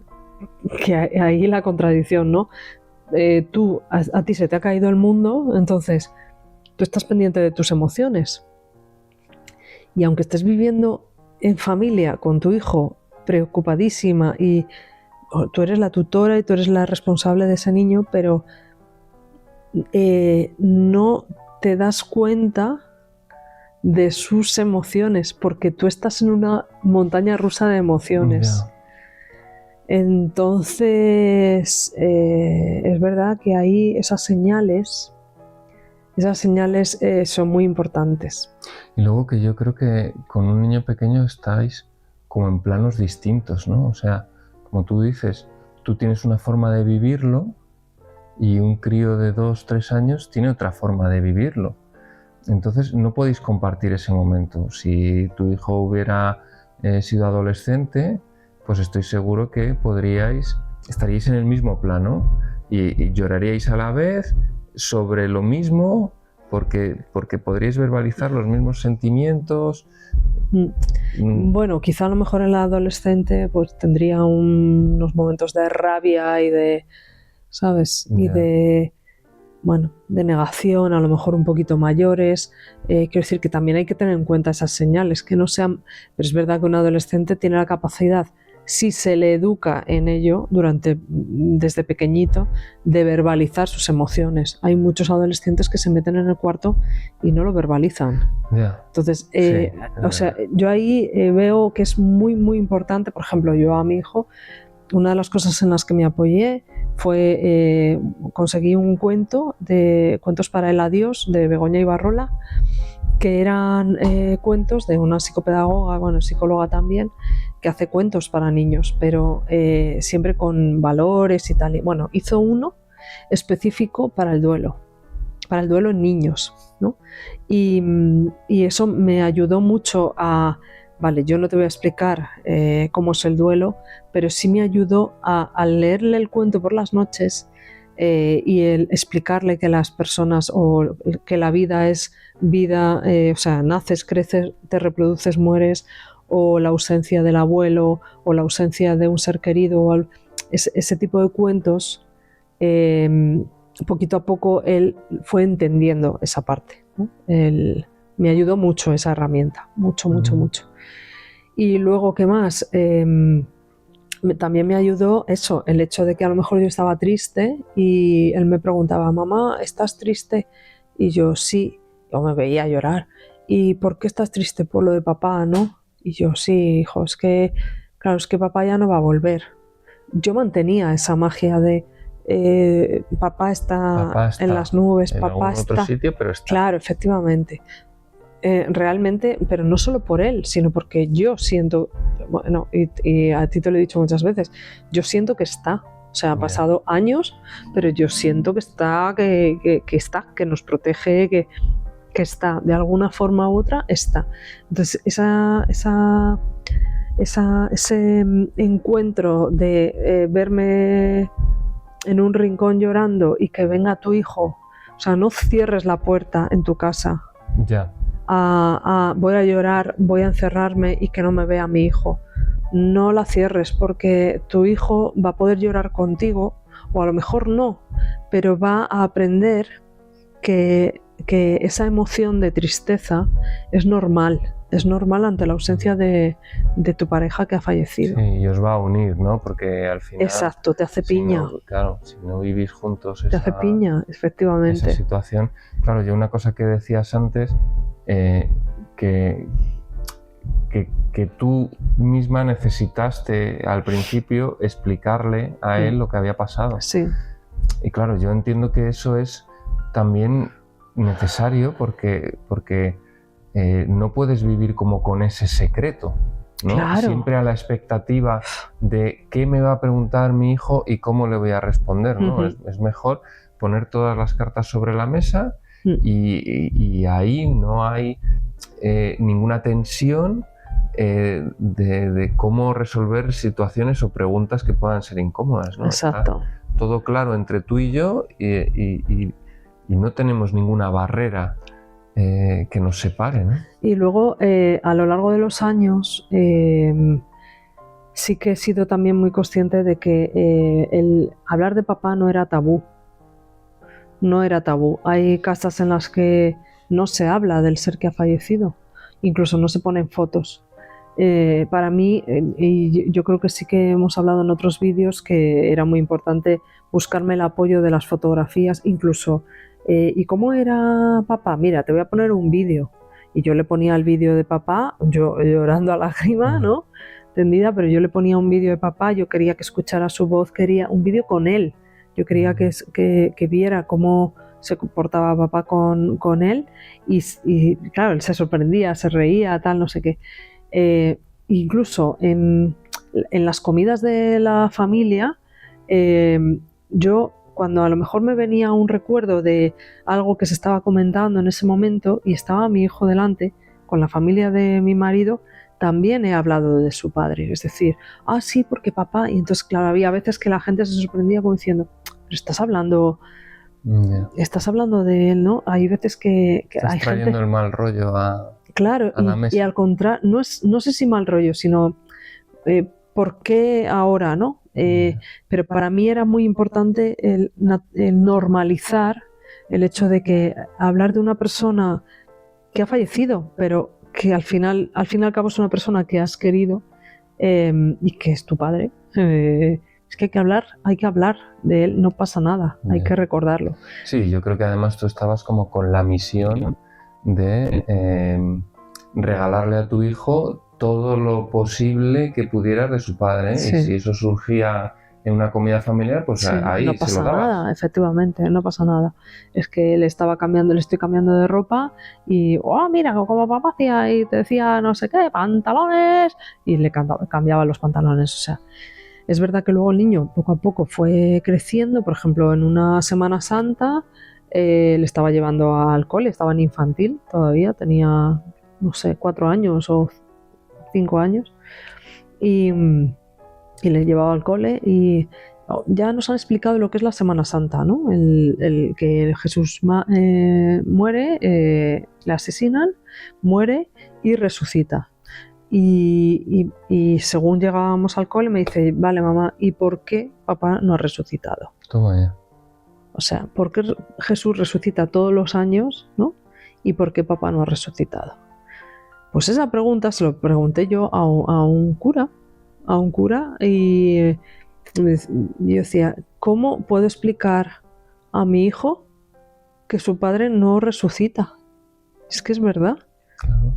que ahí la contradicción, ¿no? A ti se te ha caído el mundo, entonces tú estás pendiente de tus emociones. Y aunque estés viviendo en familia con tu hijo preocupadísima y tú eres la tutora y tú eres la responsable de ese niño, pero no te das cuenta de sus emociones porque tú estás en una montaña rusa de emociones. Yeah. Entonces es verdad que ahí esas señales son muy importantes. Y luego que yo creo que con un niño pequeño estáis como en planos distintos, ¿no? O sea, como tú dices, tú tienes una forma de vivirlo y un crío de 2, 3 años tiene otra forma de vivirlo. Entonces no podéis compartir ese momento. Si tu hijo hubiera sido adolescente, pues estoy seguro que estaríais en el mismo plano y lloraríais a la vez sobre lo mismo porque podríais verbalizar los mismos sentimientos. Bueno, quizá a lo mejor en la adolescente pues tendría unos momentos de rabia y de, ¿sabes? Y de, bueno, de negación, a lo mejor un poquito mayores. Quiero decir que también hay que tener en cuenta esas señales, que no sean... Pero es verdad que un adolescente tiene la capacidad, si se le educa en ello desde pequeñito, de verbalizar sus emociones. Hay muchos adolescentes que se meten en el cuarto y no lo verbalizan. Entonces, o sea, yo ahí veo que es muy, muy importante. Por ejemplo, yo a mi hijo, una de las cosas en las que me apoyé fue conseguí un cuento de Cuentos para el adiós de Begoña Ibarrola, que eran cuentos de una psicopedagoga, bueno, psicóloga también, que hace cuentos para niños, pero siempre con valores y tal. Y bueno, hizo uno específico para el duelo en niños, ¿no? Y eso me ayudó mucho a... Vale, yo no te voy a explicar cómo es el duelo, pero sí me ayudó al leerle el cuento por las noches y el explicarle que las personas o que la vida es vida, o sea, naces, creces, te reproduces, mueres, o la ausencia del abuelo, o la ausencia de un ser querido, o ese tipo de cuentos, poquito a poco él fue entendiendo esa parte, ¿no? Me ayudó mucho esa herramienta, mucho. Y luego, ¿qué más? También me ayudó eso, el hecho de que a lo mejor yo estaba triste y él me preguntaba, mamá, ¿estás triste? Y yo, sí, yo me veía llorar. ¿Y por qué estás triste? Por lo de papá, ¿no? Y yo, sí, hijo, es que, claro, es que papá ya no va a volver. Yo mantenía esa magia de papá está en las nubes, en papá está... otro sitio, pero está. Claro, efectivamente. Realmente, pero no solo por él, sino porque yo siento, bueno, y a ti te lo he dicho muchas veces, yo siento que está, o sea, ha pasado años, pero yo siento que está, que está, que nos protege, que está, de alguna forma u otra, está. Entonces, ese encuentro de verme en un rincón llorando y que venga tu hijo, o sea, no cierres la puerta en tu casa. Ya. Voy a llorar, voy a encerrarme y que no me vea mi hijo. No la cierres, porque tu hijo va a poder llorar contigo, o a lo mejor no, pero va a aprender que esa emoción de tristeza es normal ante la ausencia de tu pareja que ha fallecido. Sí, y os va a unir, ¿no? Porque al final... Exacto, te hace piña. Claro, si no vivís juntos te hace piña, efectivamente. Esa situación. Claro, yo una cosa que decías antes, que tú misma necesitaste al principio explicarle a él lo que había pasado. Sí. Y claro, yo entiendo que eso es también necesario porque no puedes vivir como con ese secreto, ¿no? Claro. Siempre a la expectativa de qué me va a preguntar mi hijo y cómo le voy a responder, ¿no? Es mejor poner todas las cartas sobre la mesa y ahí no hay ninguna tensión de cómo resolver situaciones o preguntas que puedan ser incómodas, ¿no? Exacto. Está todo claro entre tú y yo y no tenemos ninguna barrera que nos separe, ¿no? Y luego, a lo largo de los años, sí que he sido también muy consciente de que el hablar de papá no era tabú. No era tabú. Hay casas en las que no se habla del ser que ha fallecido. Incluso no se ponen fotos. Para mí, y yo creo que sí que hemos hablado en otros vídeos, que era muy importante buscarme el apoyo de las fotografías, incluso ¿y cómo era papá? Mira, te voy a poner un vídeo. Y yo le ponía el vídeo de papá, yo llorando a lágrima, ¿no? Tendida, pero yo le ponía un vídeo de papá, yo quería que escuchara su voz, quería un vídeo con él. Yo quería que viera cómo se comportaba papá con él y claro, él se sorprendía, se reía, tal, no sé qué. Incluso en las comidas de la familia, yo cuando a lo mejor me venía un recuerdo de algo que se estaba comentando en ese momento y estaba mi hijo delante, con la familia de mi marido, también he hablado de su padre. Es decir, sí, porque papá... Y entonces, claro, había veces que la gente se sorprendía como diciendo, pero estás hablando Estás hablando de él, ¿no? Hay veces que Estás hay trayendo gente... el mal rollo Claro, a la mesa. y al contrario, no sé si mal rollo, sino ¿por qué ahora, no? Pero para mí era muy importante el normalizar el hecho de que hablar de una persona que ha fallecido, pero que al fin y al cabo es una persona que has querido y que es tu padre. Es que hay que hablar de él, no pasa nada, hay que recordarlo. Sí, yo creo que además tú estabas como con la misión de regalarle a tu hijo todo lo posible que pudieras de su padre, Sí. y si eso surgía en una comida familiar, pues Sí, ahí no se pasa lo dabas. nada, efectivamente, no pasa nada. Es que le estoy cambiando de ropa y, oh, mira, como papá hacía y te decía no sé qué, pantalones, y le cambiaba los pantalones. O sea, es verdad que luego el niño poco a poco fue creciendo. Por ejemplo, en una Semana Santa le estaba llevando al cole, estaba en infantil todavía, tenía, no sé, 4 años o 5 años, y le llevaba al cole y ya nos han explicado lo que es la Semana Santa, ¿no? El que Jesús muere, le asesinan, muere y resucita. Y según llegábamos al cole me dice, vale mamá, ¿y por qué papá no ha resucitado? Toma ya. O sea, ¿por qué Jesús resucita todos los años, ¿no? ¿Y por qué papá no ha resucitado? Pues esa pregunta se lo pregunté yo a un cura y yo decía, ¿cómo puedo explicar a mi hijo que su padre no resucita? Es que es verdad. Claro.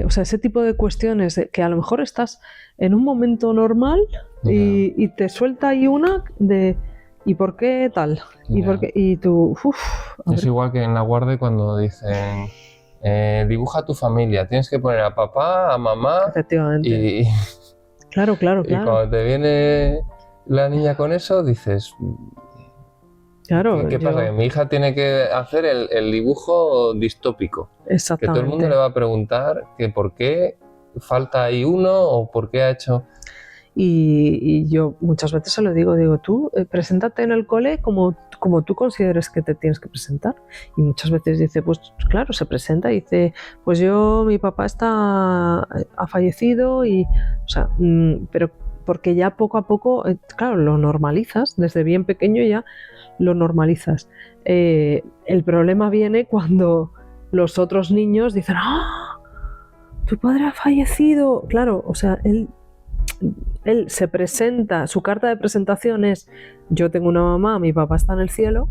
O sea, ese tipo de cuestiones de que a lo mejor estás en un momento normal y te suelta ahí una de ¿y por qué tal? ¿Y por qué? Y tú, es igual que en la guardia cuando dicen dibuja a tu familia, tienes que poner a papá, a mamá. Efectivamente. Y claro. Y cuando te viene la niña con eso, dices, claro, ¿qué pasa? Que mi hija tiene que hacer el dibujo distópico. Que todo el mundo le va a preguntar que por qué falta ahí uno o por qué ha hecho... Y yo muchas veces se lo digo, tú preséntate en el cole como tú consideres que te tienes que presentar. Y muchas veces dice, pues claro, se presenta y dice, pues mi papá ha fallecido y, o sea, pero porque ya poco a poco, claro, lo normalizas, desde bien pequeño ya lo normalizas. El problema viene cuando los otros niños dicen, ¡ah! Tu padre ha fallecido. Claro, o sea, él se presenta, su carta de presentación es yo tengo una mamá, mi papá está en el cielo,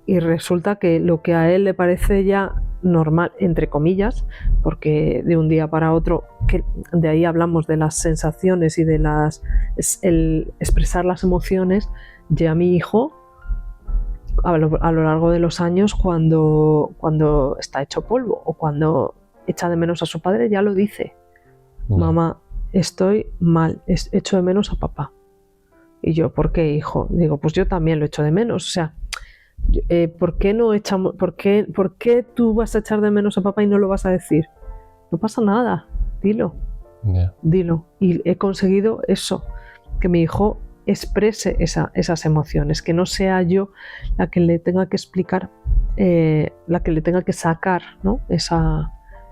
y resulta que lo que a él le parece ya normal, entre comillas, porque de un día para otro, que de ahí hablamos de las sensaciones y de el expresar las emociones, ya mi hijo a lo largo de los años cuando está hecho polvo o cuando echa de menos a su padre ya lo dice. Mamá, estoy mal, echo de menos a papá. Y yo, ¿por qué, hijo? Digo, pues yo también lo echo de menos. O sea, ¿por qué tú vas a echar de menos a papá y no lo vas a decir? No pasa nada, dilo. Dilo. Y he conseguido eso, que mi hijo exprese esas emociones, que no sea yo la que le tenga que explicar, la que le tenga que sacar, ¿no?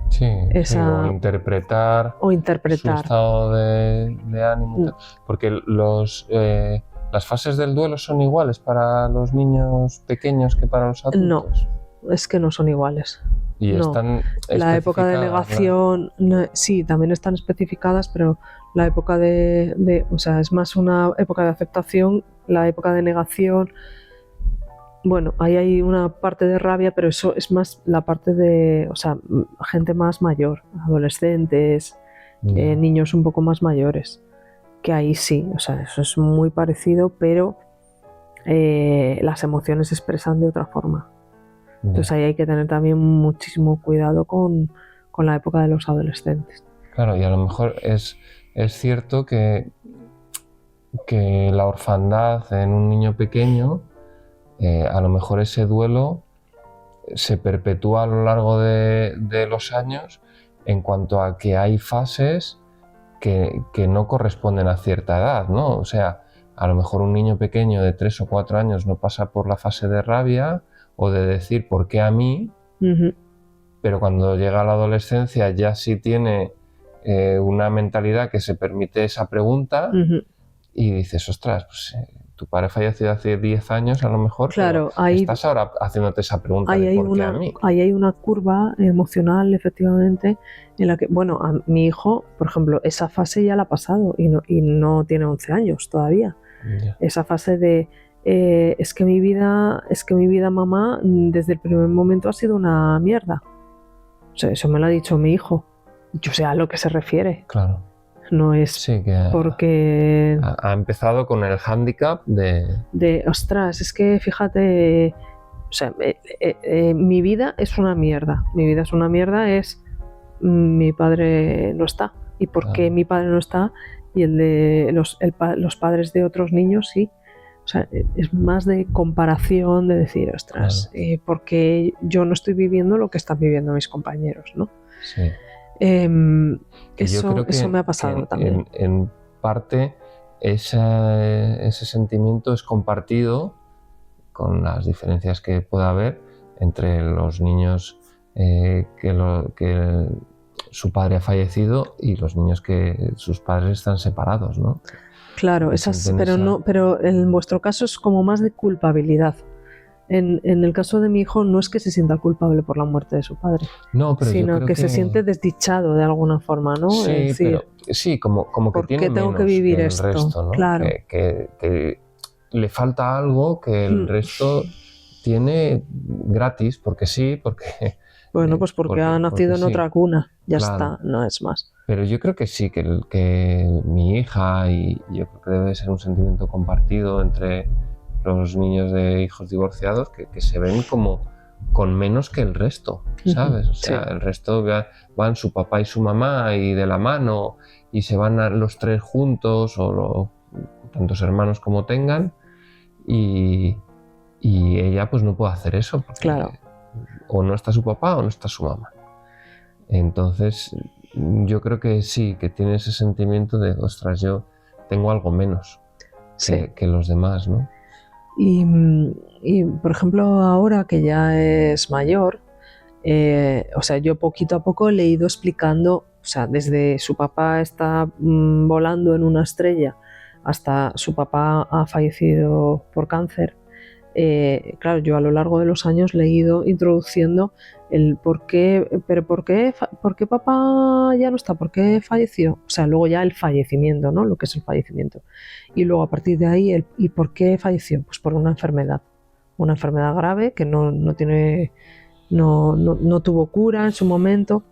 Sí, o interpretar su estado de ánimo. Porque las fases del duelo son iguales para los niños pequeños que para los adultos. No, es que no son iguales. Y no. Están la época de negación, sí, también están especificadas, pero la época o sea, es más una época de aceptación, la época de negación. Bueno, ahí hay una parte de rabia, pero eso es más la parte de, o sea, gente más mayor, adolescentes, niños un poco más mayores, que ahí sí, o sea, eso es muy parecido, pero las emociones se expresan de otra forma. Entonces ahí hay que tener también muchísimo cuidado con la época de los adolescentes. Claro, y a lo mejor es cierto que la orfandad en un niño pequeño, a lo mejor ese duelo se perpetúa a lo largo de los años en cuanto a que hay fases que no corresponden a cierta edad, ¿no? O sea, a lo mejor un niño pequeño de 3 o 4 años no pasa por la fase de rabia o de decir ¿por qué a mí? Pero cuando llega a la adolescencia ya sí tiene una mentalidad que se permite esa pregunta y dices, ostras, pues tu padre falleció hace 10 años a lo mejor, claro, pero estás ahora haciéndote esa pregunta de ¿por qué a mí? Ahí hay una curva emocional, efectivamente, en la que, bueno, a mi hijo, por ejemplo, esa fase ya la ha pasado y no tiene 11 años todavía. Yeah. Esa fase de es que mi vida, mamá, desde el primer momento ha sido una mierda. O sea, eso me lo ha dicho mi hijo. Yo sé a lo que se refiere. Claro. No es sí, que porque... Ha empezado con el hándicap de... ostras, es que fíjate... O sea, mi vida es una mierda. Mi vida es una mierda mi padre no está. ¿Y por qué mi padre no está? Y el de los padres de otros niños sí. O sea, es más de comparación, de decir, ostras, porque yo no estoy viviendo lo que están viviendo mis compañeros, ¿no? Sí. Eso me ha pasado también. En parte, ese sentimiento es compartido con las diferencias que pueda haber entre los niños que su padre ha fallecido y los niños que sus padres están separados, ¿no? Claro, pero en vuestro caso es como más de culpabilidad. En el caso de mi hijo no es que se sienta culpable por la muerte de su padre, sino que se siente desdichado de alguna forma, ¿no? Sí, es decir, pero sí, como que tiene tengo menos que vivir que el esto? resto, ¿no? Claro. Que le falta algo que el resto tiene gratis, porque sí, porque... Bueno, pues porque ha nacido en otra cuna, ya está, no es más. Pero yo creo que sí, que mi hija, y yo creo que debe ser un sentimiento compartido entre los niños de hijos divorciados, que se ven como con menos que el resto, ¿sabes? O sea, el resto van su papá y su mamá y de la mano y se van los tres juntos o tantos hermanos como tengan y ella pues no puede hacer eso porque o no está su papá o no está su mamá. Entonces yo creo que sí, que tiene ese sentimiento de, ostras, yo tengo algo menos que los demás, ¿no? Y por ejemplo, ahora que ya es mayor, o sea, yo poquito a poco le he ido explicando, o sea, desde su papá está volando en una estrella hasta su papá ha fallecido por cáncer. Claro, yo a lo largo de los años le he ido introduciendo el por qué, pero ¿por qué papá ya no está? ¿Por qué falleció? O sea, luego ya el fallecimiento, ¿no? Lo que es el fallecimiento. Y luego a partir de ahí, ¿y por qué falleció? Pues por una enfermedad grave que no tuvo cura en su momento.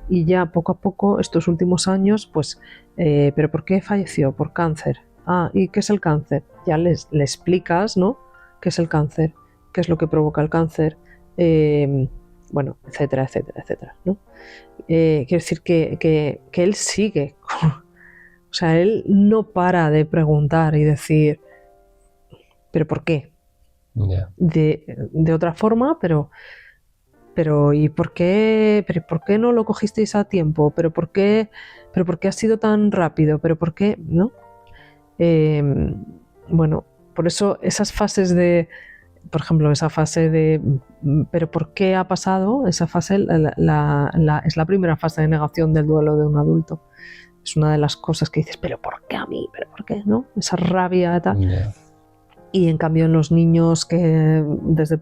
Y ya poco a poco, estos últimos años, pues, ¿pero por qué falleció? Por cáncer. Ah, ¿y qué es el cáncer? Ya le explicas, ¿no? ¿Qué es el cáncer? ¿Qué es lo que provoca el cáncer? Bueno, etcétera, etcétera, etcétera, ¿no? Quiero decir que él sigue. O sea, él no para de preguntar y decir, ¿pero por qué? Yeah. De otra forma, pero ¿y por qué? ¿Pero por qué no lo cogisteis a tiempo? ¿Pero por qué ha sido tan rápido? ¿Pero por qué? ¿No? Bueno, por eso esas fases por ejemplo, esa fase de ¿pero por qué ha pasado? Esa fase es la primera fase de negación del duelo de un adulto. Es una de las cosas que dices, ¿pero por qué a mí? ¿Pero por qué? ¿No? Esa rabia y tal. Yeah. Y en cambio en los niños que desde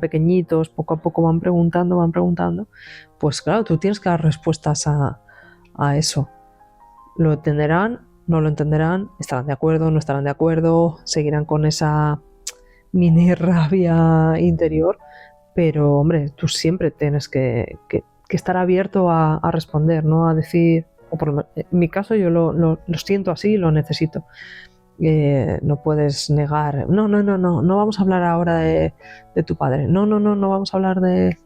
pequeñitos poco a poco van preguntando, pues claro, tú tienes que dar respuestas a eso. ¿Lo entenderán? ¿No lo entenderán? ¿Estarán de acuerdo? ¿No estarán de acuerdo? ¿Seguirán con esa mini rabia interior? Pero hombre, tú siempre tienes que estar abierto a responder, ¿no? A decir, en mi caso yo lo siento así, lo necesito. No puedes negar, no vamos a hablar ahora de tu padre, no vamos a hablar de...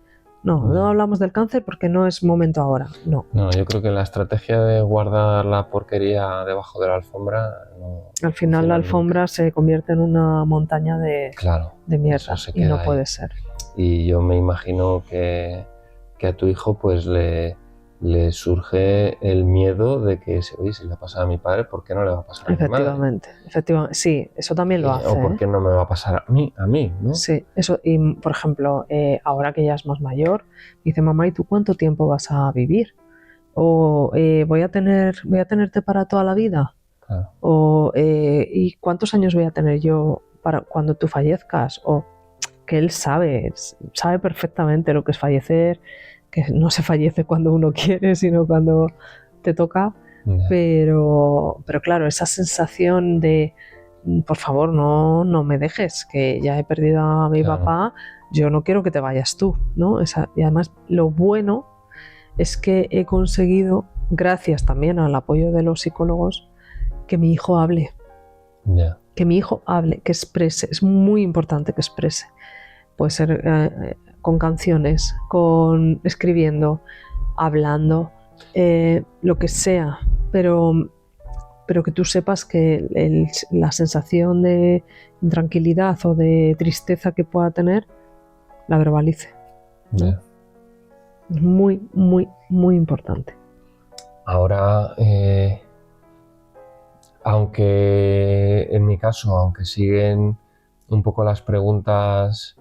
No hablamos del cáncer porque no es momento ahora, no. No, yo creo que la estrategia de guardar la porquería debajo de la alfombra... Al final la alfombra nunca se convierte en una montaña de mierda y no puede ser. Y yo me imagino que a tu hijo pues le le surge el miedo de que, oye, si le ha pasado a mi padre, ¿por qué no le va a pasar a mi madre? Efectivamente, sí, eso también lo hace. O ¿por qué no me va a pasar a mí, ¿no? Sí, eso, y por ejemplo, ahora que ya es más mayor, dice, mamá, ¿y tú cuánto tiempo vas a vivir? O voy a tenerte para toda la vida. Claro. O ¿y cuántos años voy a tener yo para cuando tú fallezcas? O que él sabe perfectamente lo que es fallecer, que no se fallece cuando uno quiere, sino cuando te toca. Yeah. Pero claro, esa sensación de, por favor, no me dejes, que ya he perdido a mi papá, yo no quiero que te vayas tú, ¿no? Y además lo bueno es que he conseguido, gracias también al apoyo de los psicólogos, que mi hijo hable. Yeah. Que mi hijo hable, que exprese. Es muy importante que exprese. Puede ser con canciones, escribiendo, hablando, lo que sea, pero que tú sepas que la sensación de intranquilidad o de tristeza que pueda tener, la verbalice, ¿no? Yeah. Es muy, muy, muy importante. Ahora, aunque en mi caso, aunque siguen un poco las preguntas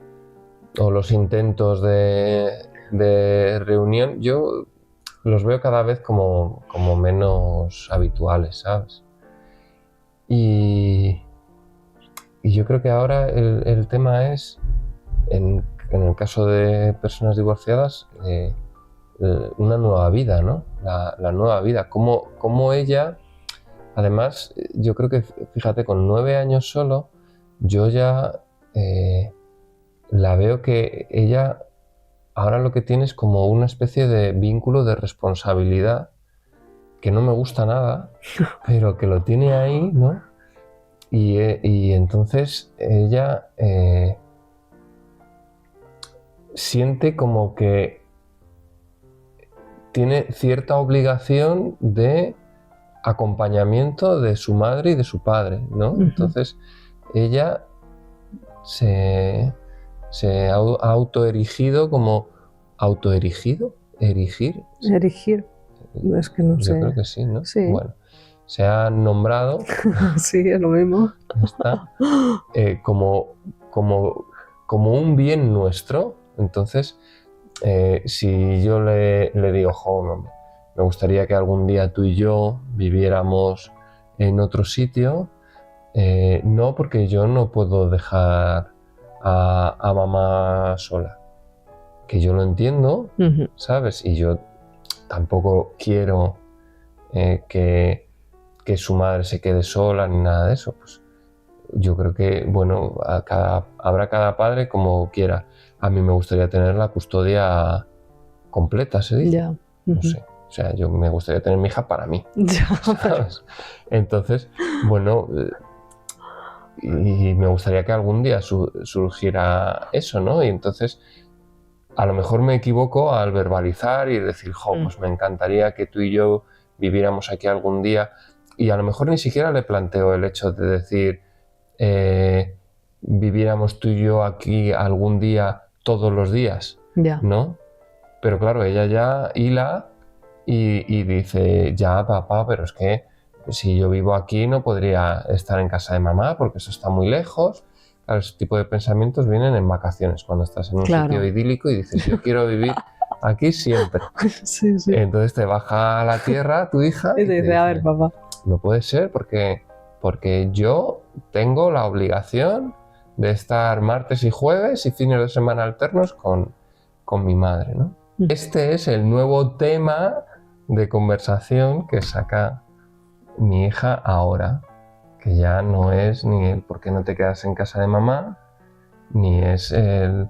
o los intentos de reunión, yo los veo cada vez como menos habituales, ¿sabes? Y yo creo que ahora el tema es, en el caso de personas divorciadas, una nueva vida, ¿no? La nueva vida. Cómo ella, además, yo creo que, fíjate, con 9 años solo, yo ya la veo que ella ahora lo que tiene es como una especie de vínculo de responsabilidad que no me gusta nada, pero que lo tiene ahí, ¿no? Y entonces ella siente como que tiene cierta obligación de acompañamiento de su madre y de su padre, ¿no? Uh-huh. Entonces ella se ha autoerigido como... ¿Autoerigido? ¿Erigir? Erigir. Es que no sé. Yo creo que sí, ¿no? Sí. Bueno, se ha nombrado... Sí, es lo mismo. Está, como un bien nuestro. Entonces, si yo le digo, me gustaría que algún día tú y yo viviéramos en otro sitio, no, porque yo no puedo dejar a mamá sola, que yo lo entiendo, Uh-huh. ¿sabes? Y yo tampoco quiero que su madre se quede sola ni nada de eso. Pues yo creo que, bueno, habrá cada padre como quiera. A mí me gustaría tener la custodia completa, se dice. Yeah. Uh-huh. No sé. O sea, yo me gustaría tener mi hija para mí, ¿sabes? Entonces, bueno, y me gustaría que algún día surgiera eso, ¿no? Y entonces, a lo mejor me equivoco al verbalizar y decir, pues me encantaría que tú y yo viviéramos aquí algún día. Y a lo mejor ni siquiera le planteo el hecho de decir, viviéramos tú y yo aquí algún día todos los días, Yeah. ¿no? Pero claro, ella ya hila y dice, ya papá, pero es que si yo vivo aquí no podría estar en casa de mamá porque eso está muy lejos. Claro, ese tipo de pensamientos vienen en vacaciones, cuando estás en un sitio idílico y dices, yo quiero vivir aquí siempre. Sí, sí. Entonces te baja a la tierra tu hija y te dice, a ver, papá. No puede ser porque yo tengo la obligación de estar martes y jueves y fines de semana alternos con mi madre, ¿no? Este es el nuevo tema de conversación que saca mi hija ahora, que ya no es ni el por qué no te quedas en casa de mamá, ni es el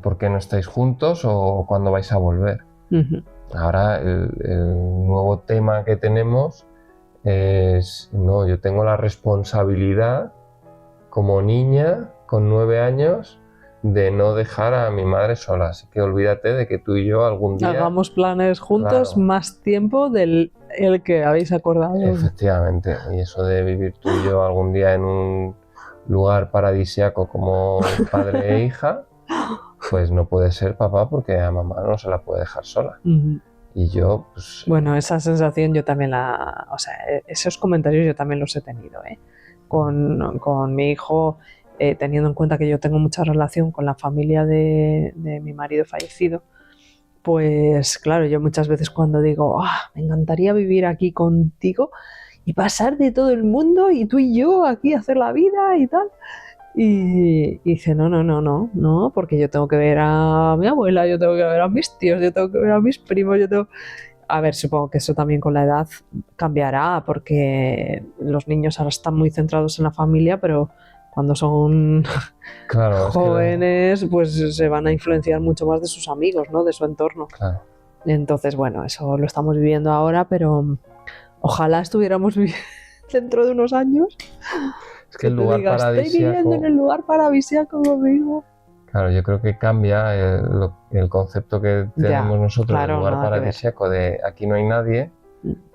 por qué no estáis juntos o cuándo vais a volver. Uh-huh. Ahora el nuevo tema que tenemos es, no, yo tengo la responsabilidad como niña con 9 años de no dejar a mi madre sola, así que olvídate de que tú y yo algún día... Hagamos planes juntos, claro, más tiempo del el que habéis acordado. Efectivamente, y eso de vivir tú y yo algún día en un lugar paradisíaco como padre e hija, pues no puede ser, papá, porque a mamá no se la puede dejar sola. Uh-huh. Y yo, pues... Bueno, esa sensación yo también o sea, esos comentarios yo también los he tenido, ¿eh? Con mi hijo, teniendo en cuenta que yo tengo mucha relación con la familia de mi marido fallecido, pues claro, yo muchas veces cuando digo, me encantaría vivir aquí contigo y pasar de todo el mundo y tú y yo aquí hacer la vida y tal. Y dice, no, porque yo tengo que ver a mi abuela, yo tengo que ver a mis tíos, yo tengo que ver a mis primos, A ver, supongo que eso también con la edad cambiará, porque los niños ahora están muy centrados en la familia, pero cuando son Claro, jóvenes, pues se van a influenciar mucho más de sus amigos, ¿no? De su entorno. Claro. Entonces, bueno, eso lo estamos viviendo ahora, pero ojalá estuviéramos dentro de unos años. Es que el lugar paradisíaco... Estoy viviendo en el lugar paradisíaco conmigo. Claro, yo creo que cambia el concepto que tenemos nosotros del lugar paradisíaco de aquí no hay nadie,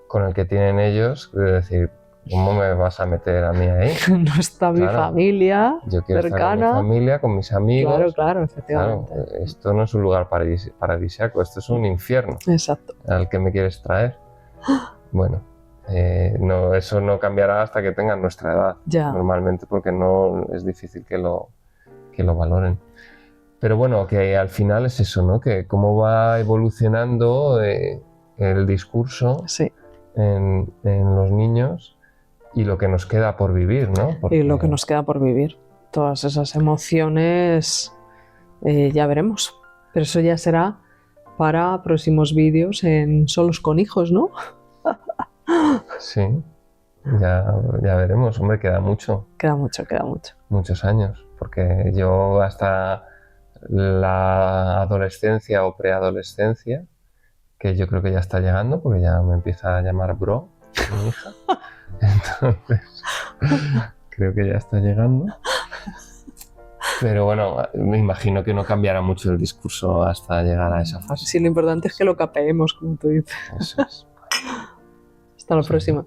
con el que tienen ellos, de decir, ¿cómo me vas a meter a mí ahí? No está mi familia yo quiero cercana. Estar con mi familia, con mis amigos. Claro, efectivamente. Claro, esto no es un lugar paradisíaco, esto es un infierno. Exacto. Al que me quieres traer. Bueno, no, eso no cambiará hasta que tengan nuestra edad, normalmente, porque no es difícil que lo valoren. Pero bueno, que al final es eso, ¿no? Que cómo va evolucionando el discurso en los niños y lo que nos queda por vivir, ¿no? Porque... Y lo que nos queda por vivir. Todas esas emociones ya veremos. Pero eso ya será para próximos vídeos en Solos con Hijos, ¿no? Sí, ya veremos. Hombre, queda mucho. Queda mucho. Muchos años, porque yo hasta la adolescencia o preadolescencia, que yo creo que ya está llegando, porque ya me empieza a llamar bro, mi hija. Entonces, creo que ya está llegando. Pero bueno, me imagino que no cambiará mucho el discurso hasta llegar a esa fase. Sí, lo importante es que lo capeemos, como tú dices. Eso es. Hasta la próxima.